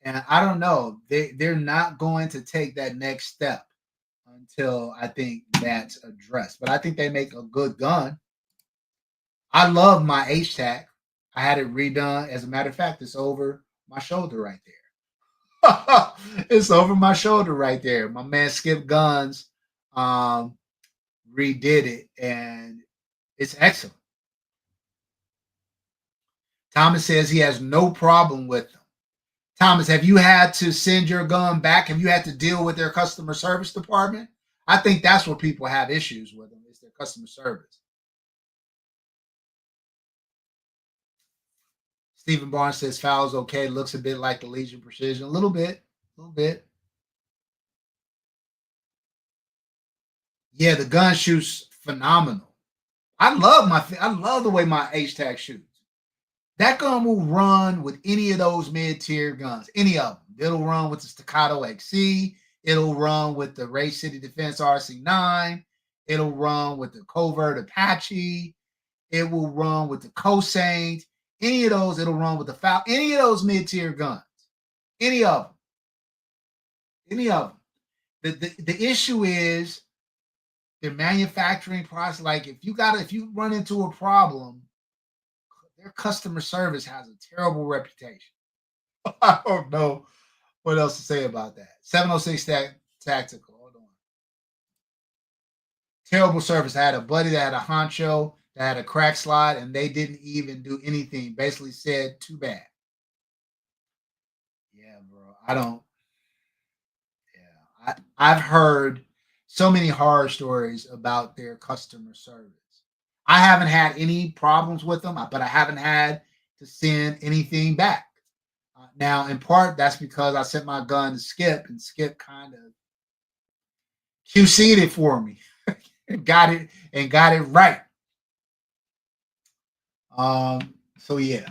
And I don't know. They're not going to take that next step until I think that's addressed. But I think they make a good gun. I love my HTAC. I had it redone. As a matter of fact, it's over my shoulder right there. It's over my shoulder right there. My man Skip Guns redid it, and it's excellent. Thomas says he has no problem with them. Thomas, have you had to send your gun back? Have you had to deal with their customer service department? I think that's where people have issues with them, is their customer service. Stephen Barnes says Fowler's okay. Looks a bit like the Legion Precision. A little bit. A little bit. Yeah, the gun shoots phenomenal. I love the way my H-Tag shoots. That gun will run with any of those mid-tier guns, any of them. It'll run with the Staccato XC. It'll run with the Ray City Defense RC9. It'll run with the Covert Apache. It will run with the Cosaint. Any of those, it'll run with the Foul. Any of those mid-tier guns. Any of them. Any of them. The issue is the manufacturing process. Like if you run into a problem, their customer service has a terrible reputation. I don't know what else to say about that. 706 Tactical. Hold on. Terrible service. I had a buddy that had a honcho that had a crack slide, and they didn't even do anything. Basically said, too bad. Yeah, bro. I don't. Yeah. I've heard so many horror stories about their customer service. I haven't had any problems with them, but I haven't had to send anything back. Now, in part, that's because I sent my gun to Skip, and Skip kind of QC'd it for me, and got it right. So yeah,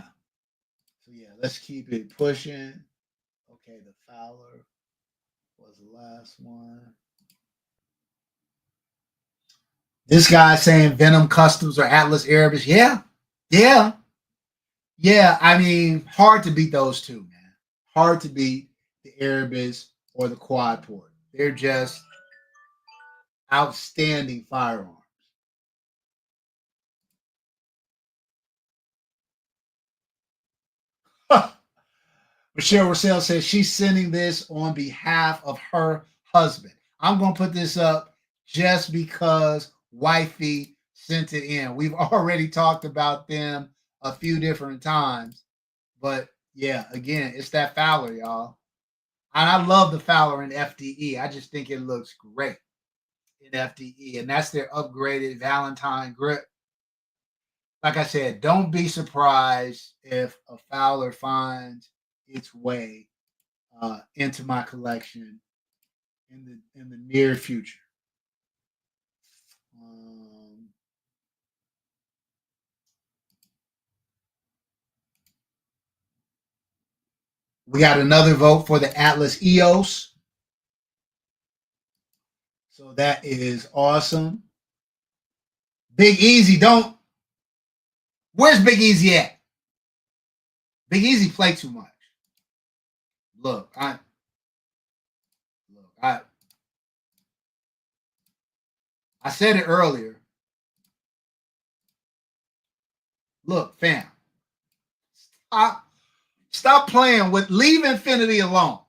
let's keep it pushing. Okay, the Fowler was the last one. This guy saying Venom Customs or Atlas Erebus. Yeah, yeah, yeah. I mean, hard to beat those two, man. Hard to beat the Erebus or the Quad Port. They're just outstanding firearms. Michelle Rossell says she's sending this on behalf of her husband. I'm going to put this up just because wifey sent it in. We've already talked about them a few different times. But yeah, again, it's that Fowler, y'all. And I love the Fowler in FDE. I just think it looks great in FDE. And that's their upgraded Valentine grip. Like I said, don't be surprised if a Fowler finds its way into my collection in the near future. We got another vote for the Atlas EOS. So that is awesome. Big Easy, don't. Where's Big Easy at? Big Easy play too much. Look, I said it earlier. Look, fam, stop playing with. Leave Infinity alone.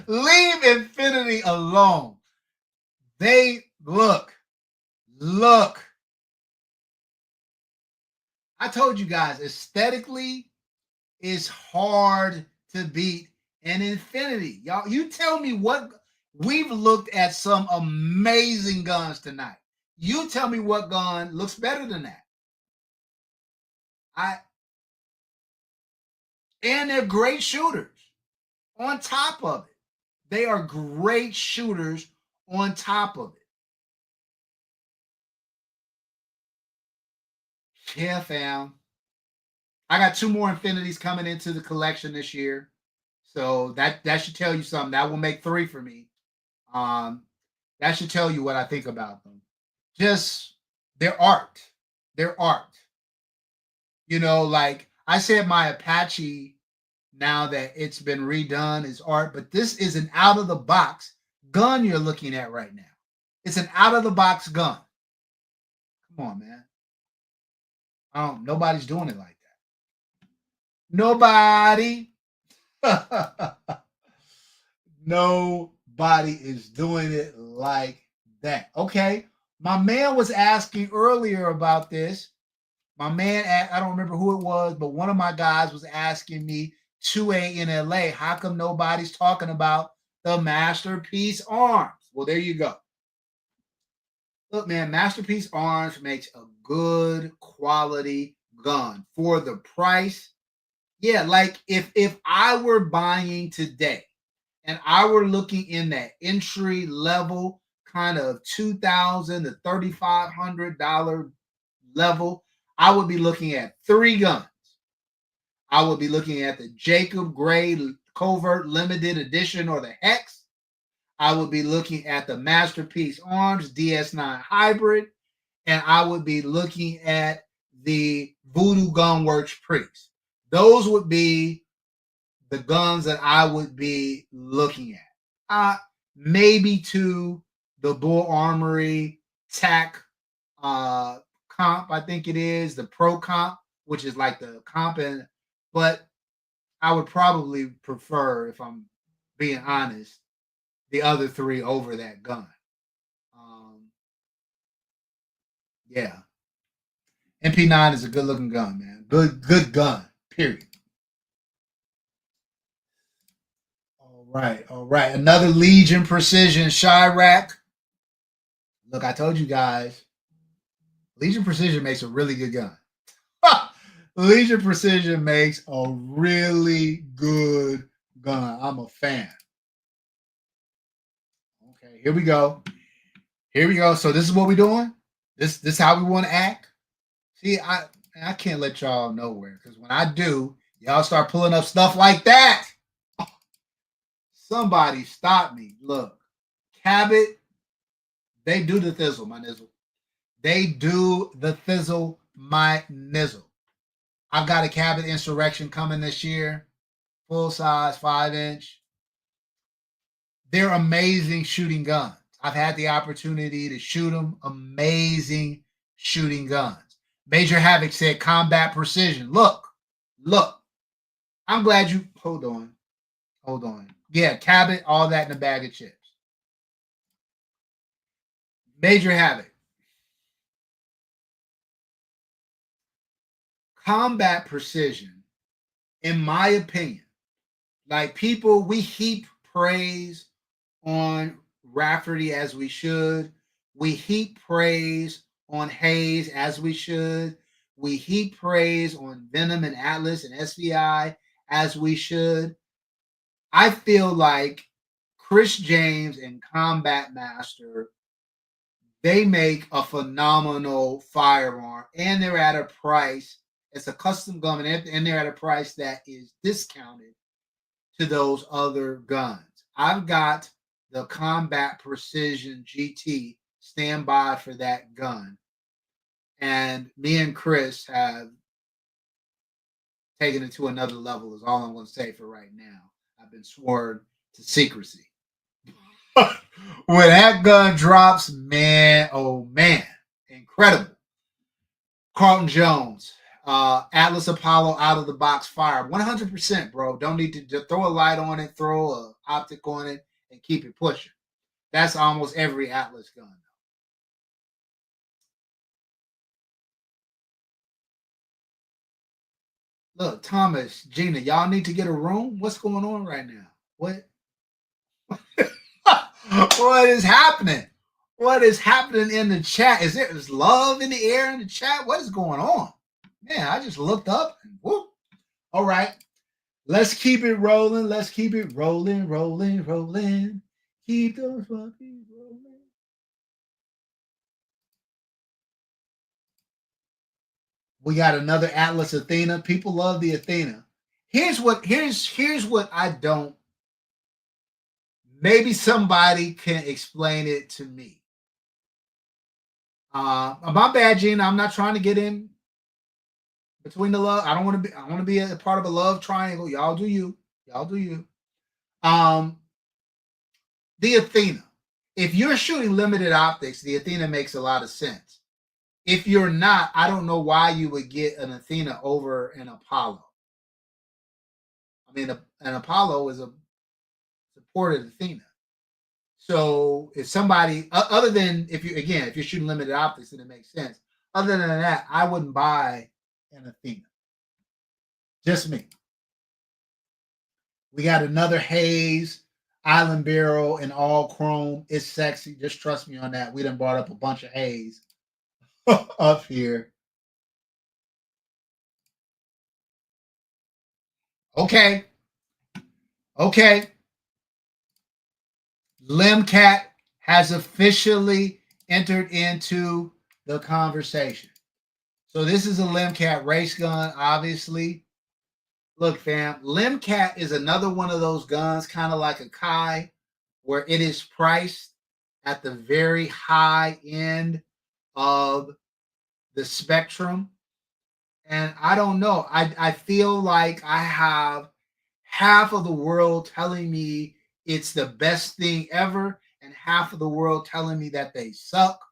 Leave Infinity alone. They look. I told you guys, aesthetically, it's hard to beat an Infinity. Y'all, you tell me what We've looked at some amazing guns tonight. You tell me what gun looks better than that. I and they're great shooters on top of it. They are great shooters on top of it. Yeah, fam. I got two more Infinities coming into the collection this year. So that should tell you something. That will make three for me. Um, that should tell you what I think about them. Just their art. Their art. You know, like I said, my Apache, now that it's been redone, is art, but this is an out of the box gun you're looking at right now. It's an out of the box gun. Come on, man. Nobody's doing it like that. Nobody. Nobody is doing it like that. Okay. My man was asking earlier about this. My man, I don't remember who it was, but one of my guys was asking me, 2A in LA, how come nobody's talking about the Masterpiece Arms? Well, there you go. Look, man, Masterpiece Arms makes a good quality gun for the price. Yeah, like if I were buying today and I were looking in that entry level kind of $2,000 to $3,500 level, I would be looking at three guns. I would be looking at the Jacob Gray Covert Limited Edition or the Hex. I would be looking at the Masterpiece Arms DS9 Hybrid, and I would be looking at the Voodoo Gunworks Priest. Those would be the guns that I would be looking at. Maybe to the Bull Armory TAC comp, I think it is the Pro comp, which is like the comp, but I would probably prefer, if I'm being honest, the other three over that gun. Yeah, MP9 is a good looking gun, man. Good gun. Period. All right. Another Legion Precision Chirac. Look, I told you guys, Legion Precision makes a really good gun. Legion Precision makes a really good gun. I'm a fan. Okay, here we go. Here we go. So this is what we're doing. This how we want to act. See, I can't let y'all nowhere because when I do, y'all start pulling up stuff like that. Somebody stop me. Look, Cabot, they do the thizzle, my nizzle. They do the thizzle, my nizzle. I've got a Cabot Insurrection coming this year, full size, 5-inch. They're amazing shooting guns. I've had the opportunity to shoot them. Amazing shooting guns. Major Havoc said combat precision. Look. I'm glad you hold on. Yeah, Cabot, all that in a bag of chips. Major Havoc. Combat precision, in my opinion, like people, we heap praise on Rafferty as we should. We heap praise on Hayes as we should. We heap praise on Venom and Atlas and SVI as we should. I feel like Chris James and Combat Master, they make a phenomenal firearm, and they're at a price. It's a custom gun, and they're at a price that is discounted to those other guns. I've got the Combat Precision GT. Stand by for that gun. And me and Chris have taken it to another level, is all I'm going to say for right now. I've been sworn to secrecy. When that gun drops, man, oh man, incredible. Carlton Jones, Atlas Apollo out of the box fire, 100%, bro. Don't need to throw a light on it, throw a optic on it, and keep it pushing. That's almost every Atlas gun. Look, Thomas, Gina, y'all need to get a room. What's going on right now? What? What is happening? What is happening in the chat? Is love in the air in the chat? What is going on? Man, I just looked up and whoop. All right. Let's keep it rolling. Let's keep it rolling, rolling, rolling. Keep those puppies rolling. We got another Atlas Athena. People love the Athena. Here's what I don't. Maybe somebody can explain it to me. My bad, Gina. I'm not trying to get in between the love. I don't want to be. I want to be a part of a love triangle. Y'all do you. Y'all do you. Um, the Athena. If you're shooting limited optics, the Athena makes a lot of sense. If you're not, I don't know why you would get an Athena over an Apollo. I mean, an Apollo is a supported Athena. So if somebody, other than if you're shooting limited optics, then it makes sense. Other than that, I wouldn't buy an Athena. Just me. We got another Haze Island Barrel in all chrome. It's sexy. Just trust me on that. We done brought up a bunch of Haze up here. Okay. Okay. Limcat has officially entered into the conversation. So this is a Limcat race gun, obviously. Look, fam, Limcat is another one of those guns, kind of like a Kai, where it is priced at the very high end of the spectrum. And I don't know. I feel like I have half of the world telling me it's the best thing ever, and half of the world telling me that they suck.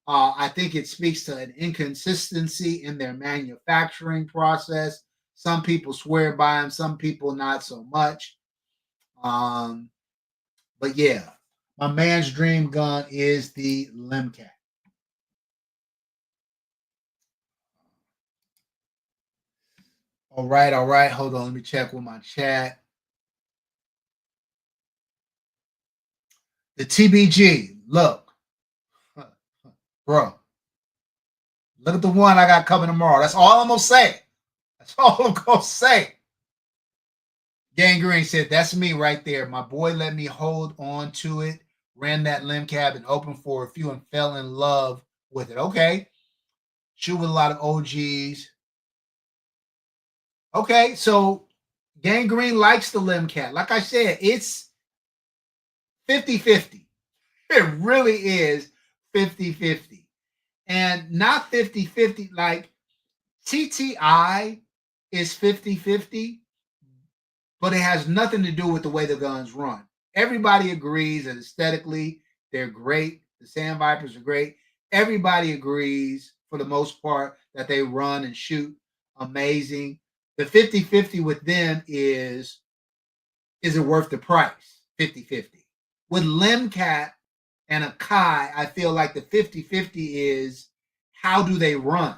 I think it speaks to an inconsistency in their manufacturing process. Some people swear by them, some people not so much. But yeah, my man's dream gun is the Limcat. All right, all right. Hold on, let me check with my chat. The TBG, look, bro, look at the one I got coming tomorrow. That's all I'm gonna say. That's all I'm gonna say. Gangrene said, "That's me right there. My boy let me hold on to it, ran that limb cab and opened for a few and fell in love with it." Okay, shoot with a lot of OGs. Okay, so Gangrene likes the limb cat. Like I said, it's 50-50. It really is 50-50. And not 50-50 like TTI is 50-50, but it has nothing to do with the way the guns run. Everybody agrees that aesthetically they're great. The Sand Vipers are great. Everybody agrees for the most part that they run and shoot amazing. The 50-50 with them is it worth the price? 50-50. With Limcat and a Kai, I feel like the 50-50 is how do they run?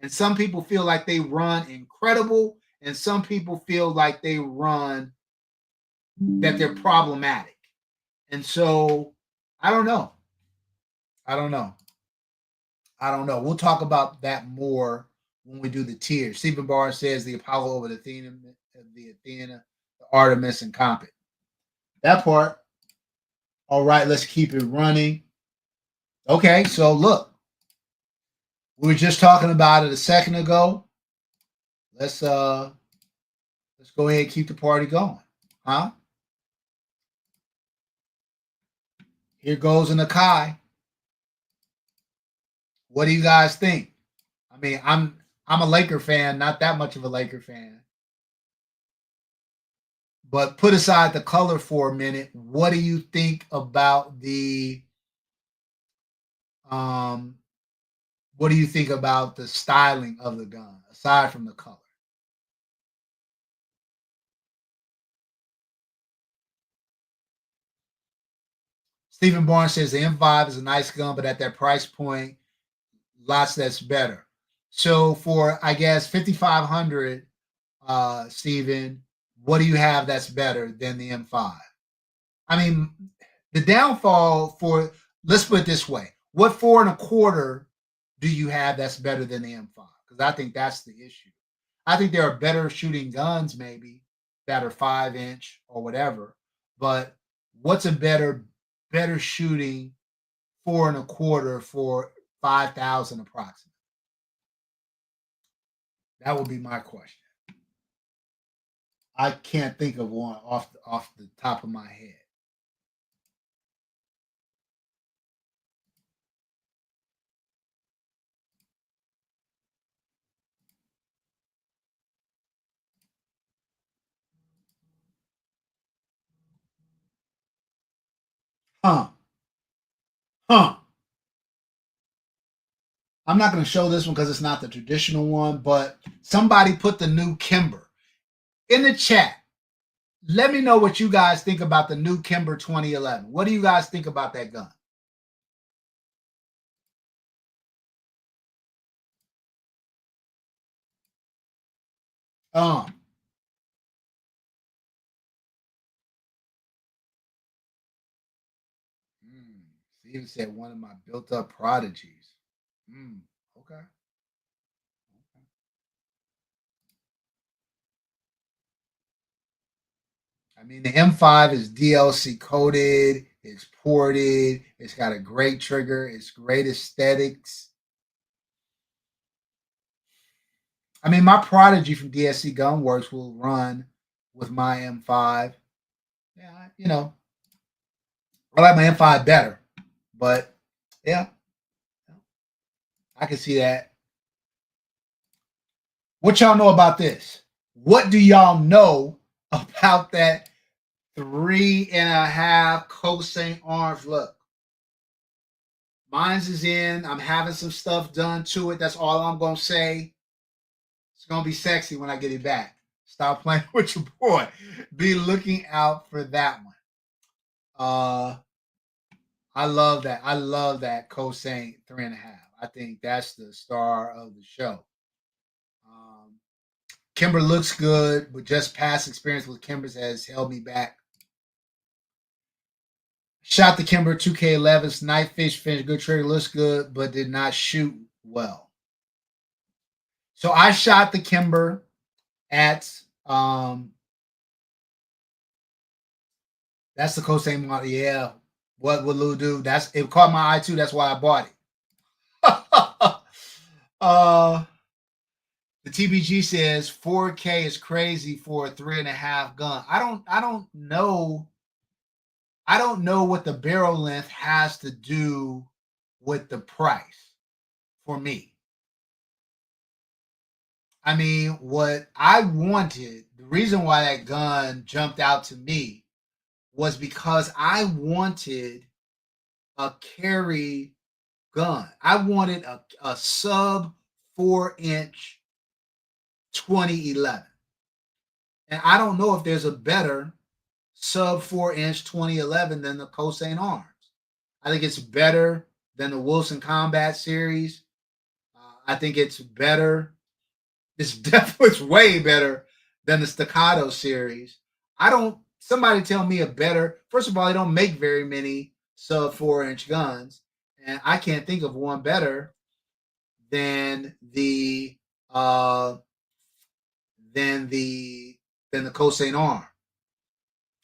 And some people feel like they run incredible, and some people feel like they run that they're problematic. And so I don't know. I don't know. I don't know. We'll talk about that more when we do the tiers. Stephen Barr says the Apollo over the Athena, the Artemis, and Comet. That part. All right, let's keep it running. Okay, so look, we were just talking about it a second ago. Let's go ahead and keep the party going, huh? Here goes an Akai. What do you guys think? I mean, I'm a Laker fan, not that much of a Laker fan. But put aside the color for a minute. What do you think about the um what do you think about the styling of the gun aside from the color? Stephen Barnes says the M5 is a nice gun, but at that price point, lots that's better. So for I guess 5,500, Stephen, what do you have that's better than the M5? I mean, The downfall for, let's put it this way, what 4.25 do you have that's better than the M5? Because I think that's the issue. I think there are better shooting guns maybe that are 5 inch or whatever, but what's a better shooting 4.25 for 5,000 approximately? That would be my question. I can't think of one off the top of my head. Huh. Huh. I'm not going to show this one because it's not the traditional one, but somebody put the new Kimber in the chat. Let me know what you guys think about the new Kimber 2011. What do you guys think about that gun? Um, Steven said one of my built-up prodigies. Okay. I mean, the M5 is DLC coated, it's ported, it's got a great trigger, it's great aesthetics. I mean, my Prodigy from DSC Gunworks will run with my M5. Yeah, I like my M5 better, but yeah, I can see that. What y'all know about this? What do y'all know about that 3.5 Coast St. Arms look? Mine's is in. I'm having some stuff done to it. That's all I'm going to say. It's going to be sexy when I get it back. Stop playing with your boy. Be looking out for that one. I love that. I love that Coast St. 3.5. I think that's the star of the show. Kimber looks good, but just past experience with Kimbers has held me back. Shot the Kimber 2K11, night fish finish, good trigger, looks good, but did not shoot well. So I shot the Kimber at that's the Coast St. model. Yeah. What would Lou do? It caught my eye too. That's why I bought it. The TBG says 4K is crazy for a 3.5 gun. I don't know. I don't know what the barrel length has to do with the price for me. I mean, what I wanted, the reason why that gun jumped out to me was because I wanted a carry gun. I wanted a sub 4-inch 2011. And I don't know if there's a better sub 4-inch 2011 than the Coast St. Arms. I think it's better than the Wilson Combat series. I think it's better. It's definitely way better than the Staccato series. Somebody tell me a better. First of all, they don't make very many sub 4-inch guns, and I can't think of one better than the Coast St. Arm.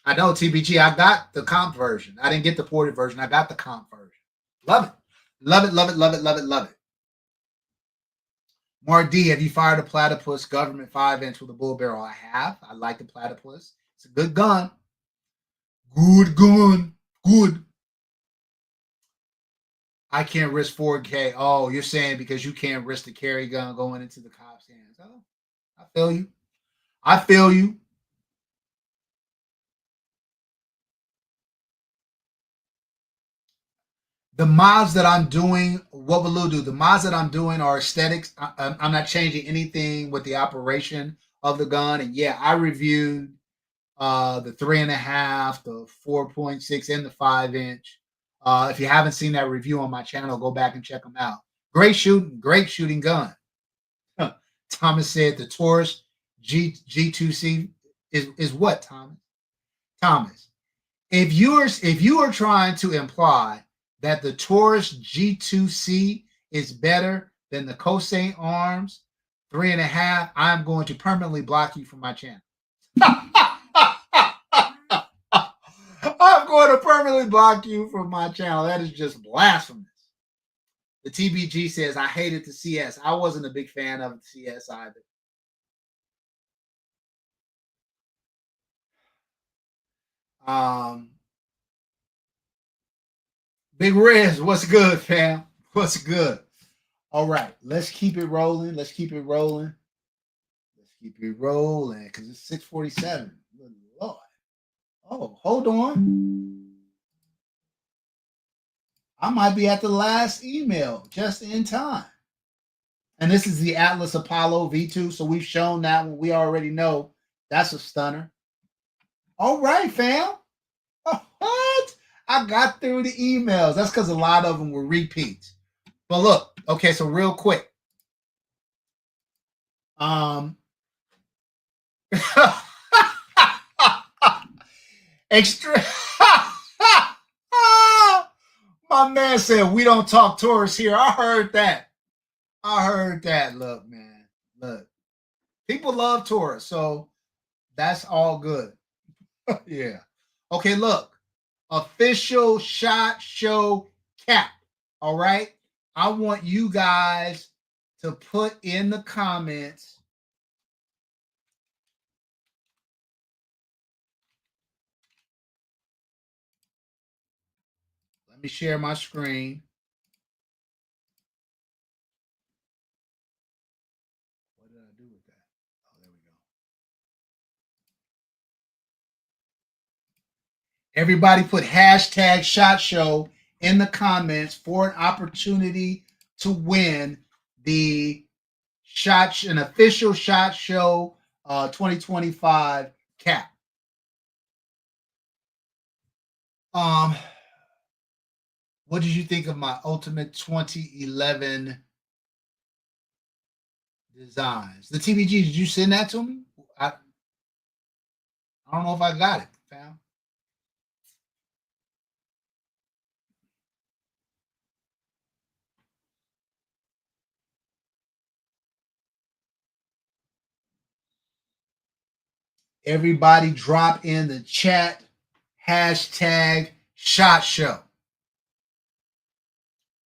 I know TBG. I got the comp version. I didn't get the ported version. I got the comp version. Love it, love it, love it, love it, love it, love it. Mark D, have you fired a Platypus government 5-inch with a bull barrel? I have. I like the Platypus. It's a good gun. Good gun. Good. I can't risk 4K. Oh, you're saying because you can't risk the carry gun going into the cop's hands. Oh, I feel you. I feel you. The mods that I'm doing, what will Lou do? The mods that I'm doing are aesthetics. I'm not changing anything with the operation of the gun. And yeah, I reviewed the 3.5, the 4.6, and the 5-inch. If you haven't seen that review on my channel, go back and check them out. Great shooting gun. Thomas said the Taurus G2C is what, Thomas? Thomas. If you are trying to imply that the Taurus G2C is better than the Cosine Arms 3.5, I'm going to permanently block you from my channel. I'm going to permanently block you from my channel. That is just blasphemous. The TBG says, I hated the CS. I wasn't a big fan of the CS either. Big Riz, what's good, fam? What's good? All right, let's keep it rolling. Let's keep it rolling. Let's keep it rolling because it's 6:47. Good Lord. Oh, hold on. I might be at the last email just in time. And this is the Atlas Apollo V2. So we've shown that one. We already know that's a stunner. All right, fam. What? I got through the emails. That's because a lot of them were repeats. But look, okay, so real quick. Extra. My man said we don't talk Taurus here. I heard that. Look, man. Look. People love Taurus, so that's all good. Yeah. Okay, look. Official SHOT Show cap. All right. I want you guys to put in the comments. Let me share my screen. What did I do with that? Oh, there we go. Everybody put hashtag SHOT Show in the comments for an opportunity to win the an official SHOT Show 2025 cap. What did you think of my Ultimate 2011 designs? The TBG, did you send that to me? I don't know if I got it, fam. Everybody drop in the chat hashtag SHOT Show.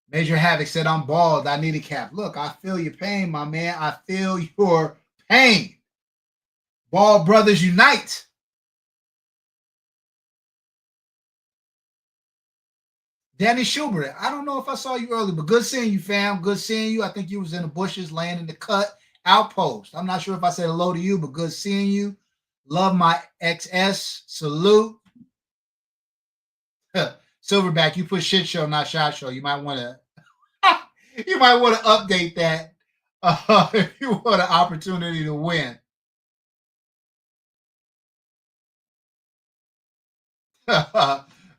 Major Havoc said, I'm bald. I need a cap. Look, I feel your pain, my man. I feel your pain. Bald Brothers Unite. Danny Schubert, I don't know if I saw you earlier, but good seeing you, fam. Good seeing you. I think you was in the bushes laying in the cut outpost. I'm not sure if I said hello to you, but good seeing you. Love my XS. Salute. Silverback, you put shit show, not shot show. You might want to update that if you want an opportunity to win.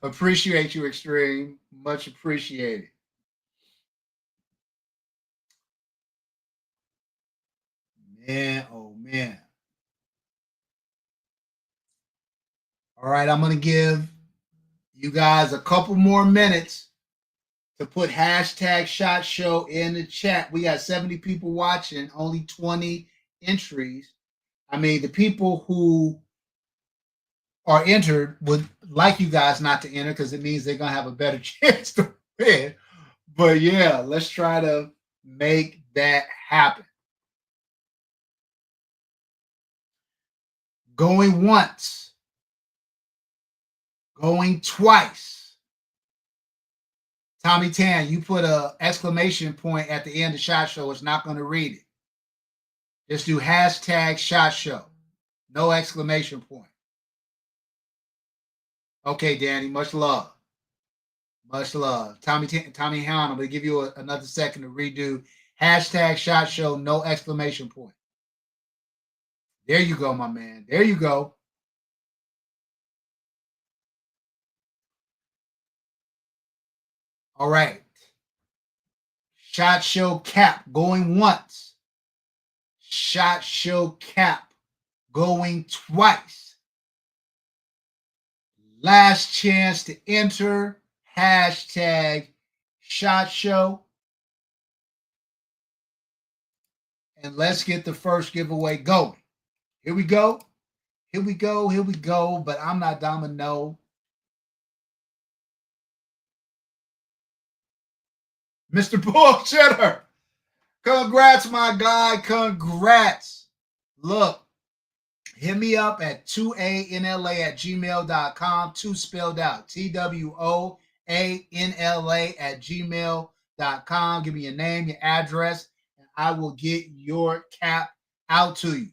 Appreciate you, Extreme. Much appreciated. Man, oh man. All right, I'm going to give you guys a couple more minutes to put hashtag SHOT Show in the chat. We got 70 people watching, only 20 entries. I mean, the people who are entered would like you guys not to enter because it means they're going to have a better chance to win. But yeah, let's try to make that happen. Going once. Going twice. Tommy Tan, you put an exclamation point at the end of SHOT Show. It's not going to read it. Just do hashtag SHOT Show. No exclamation point. Okay, Danny, much love. Much love. Tommy Hound, I'm going to give you another second to redo hashtag SHOT Show, no exclamation point. There you go, my man. There you go. All right. SHOT Show cap going once. SHOT Show cap going twice. Last chance to enter. Hashtag SHOT Show. And let's get the first giveaway going. Here we go. Here we go. Here we go. But I'm not Domino. Mr. Bullshitter. Congrats, my guy. Congrats. Look, hit me up at twoanla@gmail.com. Two spelled out. twoanla @gmail.com. Give me your name, your address, and I will get your cap out to you.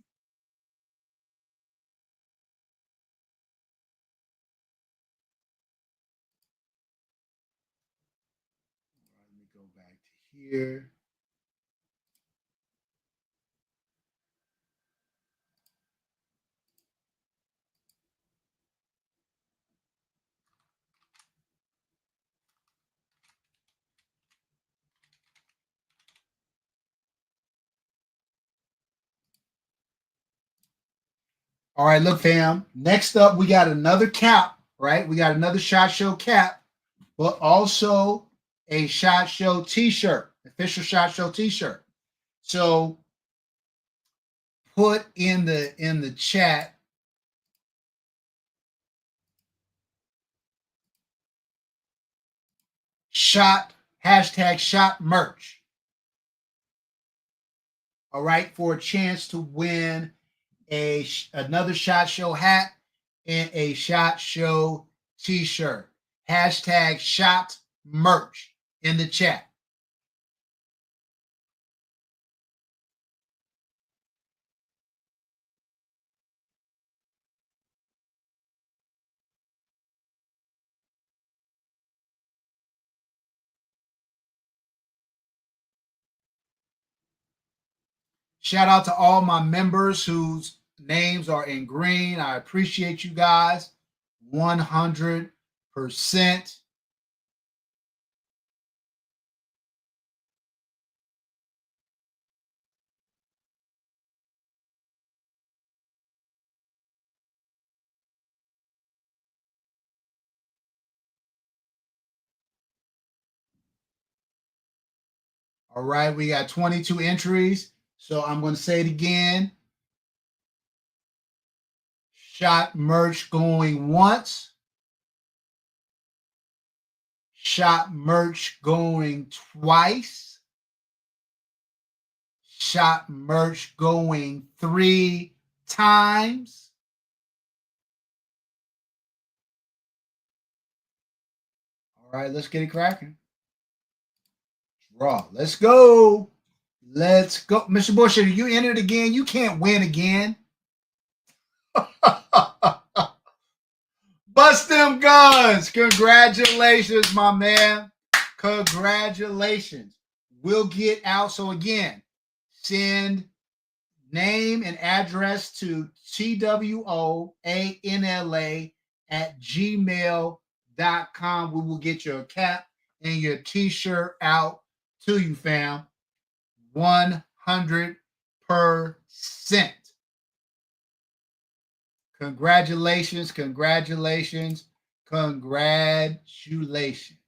Let me go back to here. All right, look, fam. Next up, we got another cap, right? We got another SHOT Show cap, but also a SHOT Show t-shirt, official SHOT Show t-shirt. So put in the chat SHOT, hashtag SHOT merch. All right, for a chance to win another SHOT Show hat and a SHOT Show t-shirt. Hashtag SHOT merch in the chat. Shout out to all my members whose names are in green. I appreciate you guys 100%. All right, we got 22 entries. So I'm going to say it again. SHOT merch going once. SHOT merch going twice. SHOT merch going 3 times. All right, let's get it cracking. Draw. Let's go. Let's go. Mr. Bush, if you entered again, you can't win again. Bust them guns. Congratulations, my man. Congratulations. We'll get out. So again, send name and address to twoanla@gmail.com. We will get your cap and your t-shirt out to you, fam. 100%. Congratulations, congratulations, congratulations.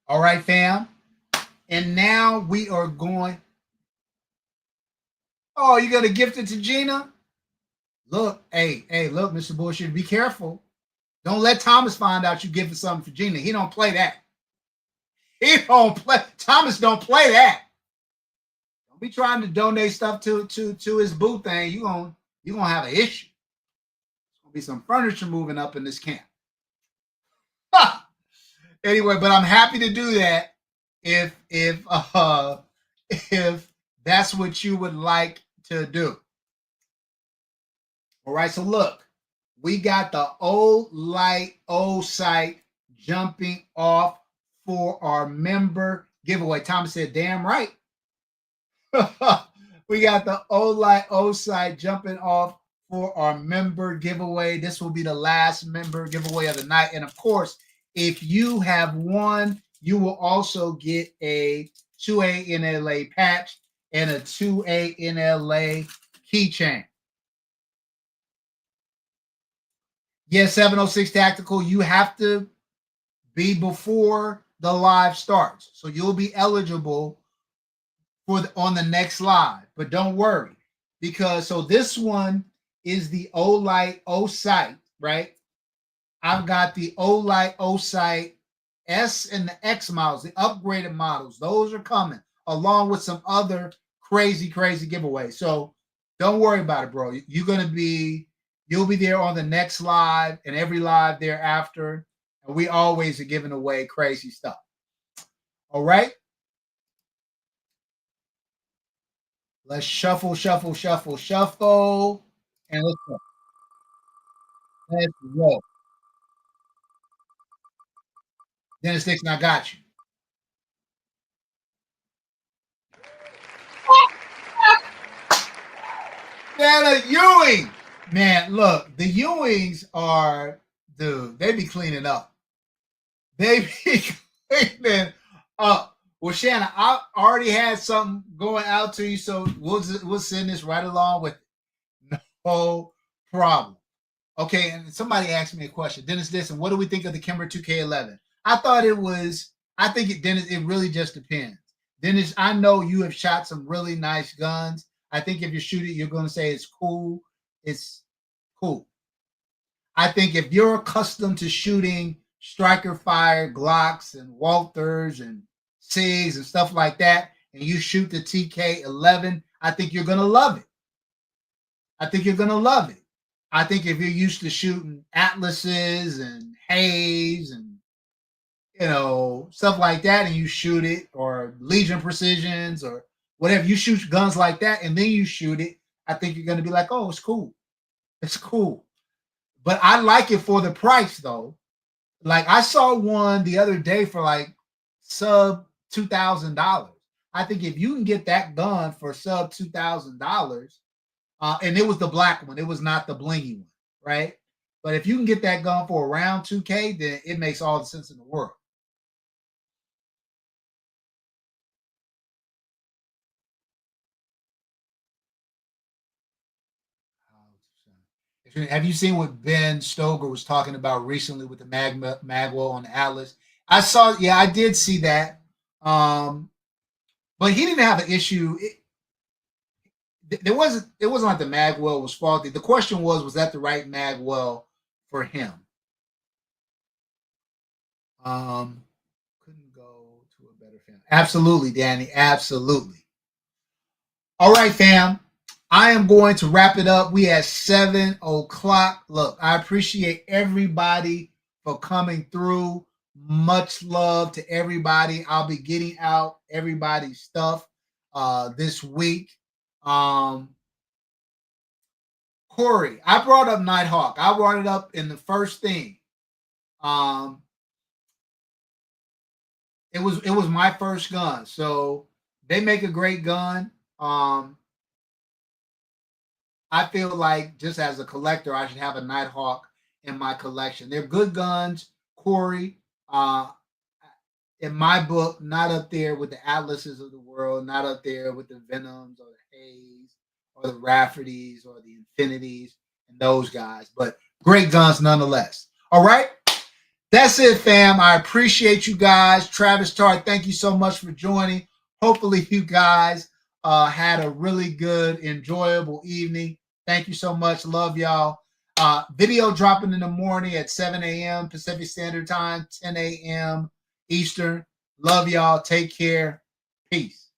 All right, fam. And now we are going. Oh, you got to gift it to Gina? Look, look, Mr. Bullshit, be careful. Don't let Thomas find out you gifted something for Gina. He don't play that. He don't play. Thomas don't play that. Don't be trying to donate stuff to his boo thing. You gonna have an issue. There's gonna be some furniture moving up in this camp. Anyway, but I'm happy to do that if that's what you would like to do. All right, so look, we got the old light, old site jumping off for our member giveaway. Thomas said, damn right. We got the old light, old site jumping off for our member giveaway. This will be the last member giveaway of the night. And of course, If you have won, you will also get a 2anla patch and a 2anla keychain. Yes, 706 Tactical, you have to be before the live starts. So you'll be eligible for on the next live. But don't worry, because so this one is the Olight O-Sight, right? I've got the Olight O-Sight S and the X models, the upgraded models. Those are coming along with some other crazy giveaways. So don't worry about it, bro. You'll be there on the next live and every live thereafter. And we always are giving away crazy stuff. All right. Let's shuffle. And let's go. Let's roll. Dennis Dixon, I got you. Nana Ewing. Man, look, the Ewings are, dude, they be cleaning up. They be cleaning up. Well, Shannon, I already had something going out to you, so we'll send this right along with no problem. Okay, and somebody asked me a question. Dennis Dixon, what do we think of the Kimber 2K11? I think Dennis, it really just depends. Dennis, I know you have shot some really nice guns. I think if you shoot it, you're going to say it's cool. It's cool. I think if you're accustomed to shooting striker fire Glocks and Walthers and SIGs and stuff like that, and you shoot the TK11, I think you're going to love it. I think you're going to love it. I think if you're used to shooting Atlases and Hayes and stuff like that, and you shoot it, or Legion Precisions or whatever, you shoot guns like that, and then you shoot it, I think you're going to be like, oh, it's cool. It's cool. But I like it for the price, though. Like, I saw one the other day for like sub $2,000. I think if you can get that gun for sub $2,000, and it was the black one, it was not the blingy one, right? But if you can get that gun for around 2K, then it makes all the sense in the world. Have you seen what Ben Stoker was talking about recently with the Magwell on the Atlas? Yeah, I did see that. But he didn't have an issue. It wasn't like the Magwell was faulty. The question was that the right Magwell for him? Couldn't go to a better fan. Absolutely, Danny. Absolutely. All right, fam. I am going to wrap it up. We at 7 o'clock. Look, I appreciate everybody for coming through. Much love to everybody. I'll be getting out everybody's stuff this week. Corey, I brought up Nighthawk. I brought it up in the first thing. It was my first gun, so they make a great gun. I feel like just as a collector, I should have a Nighthawk in my collection. They're good guns, Corey. In my book, not up there with the Atlases of the world, not up there with the Venoms or the Hayes or the Raffertys or the Infinities and those guys, but great guns nonetheless. All right. That's it, fam. I appreciate you guys. Travis Tart, thank you so much for joining. Hopefully, you guys had a really good, enjoyable evening. Thank you so much. Love y'all. Video dropping in the morning at 7 a.m. Pacific Standard Time, 10 a.m. Eastern. Love y'all. Take care. Peace.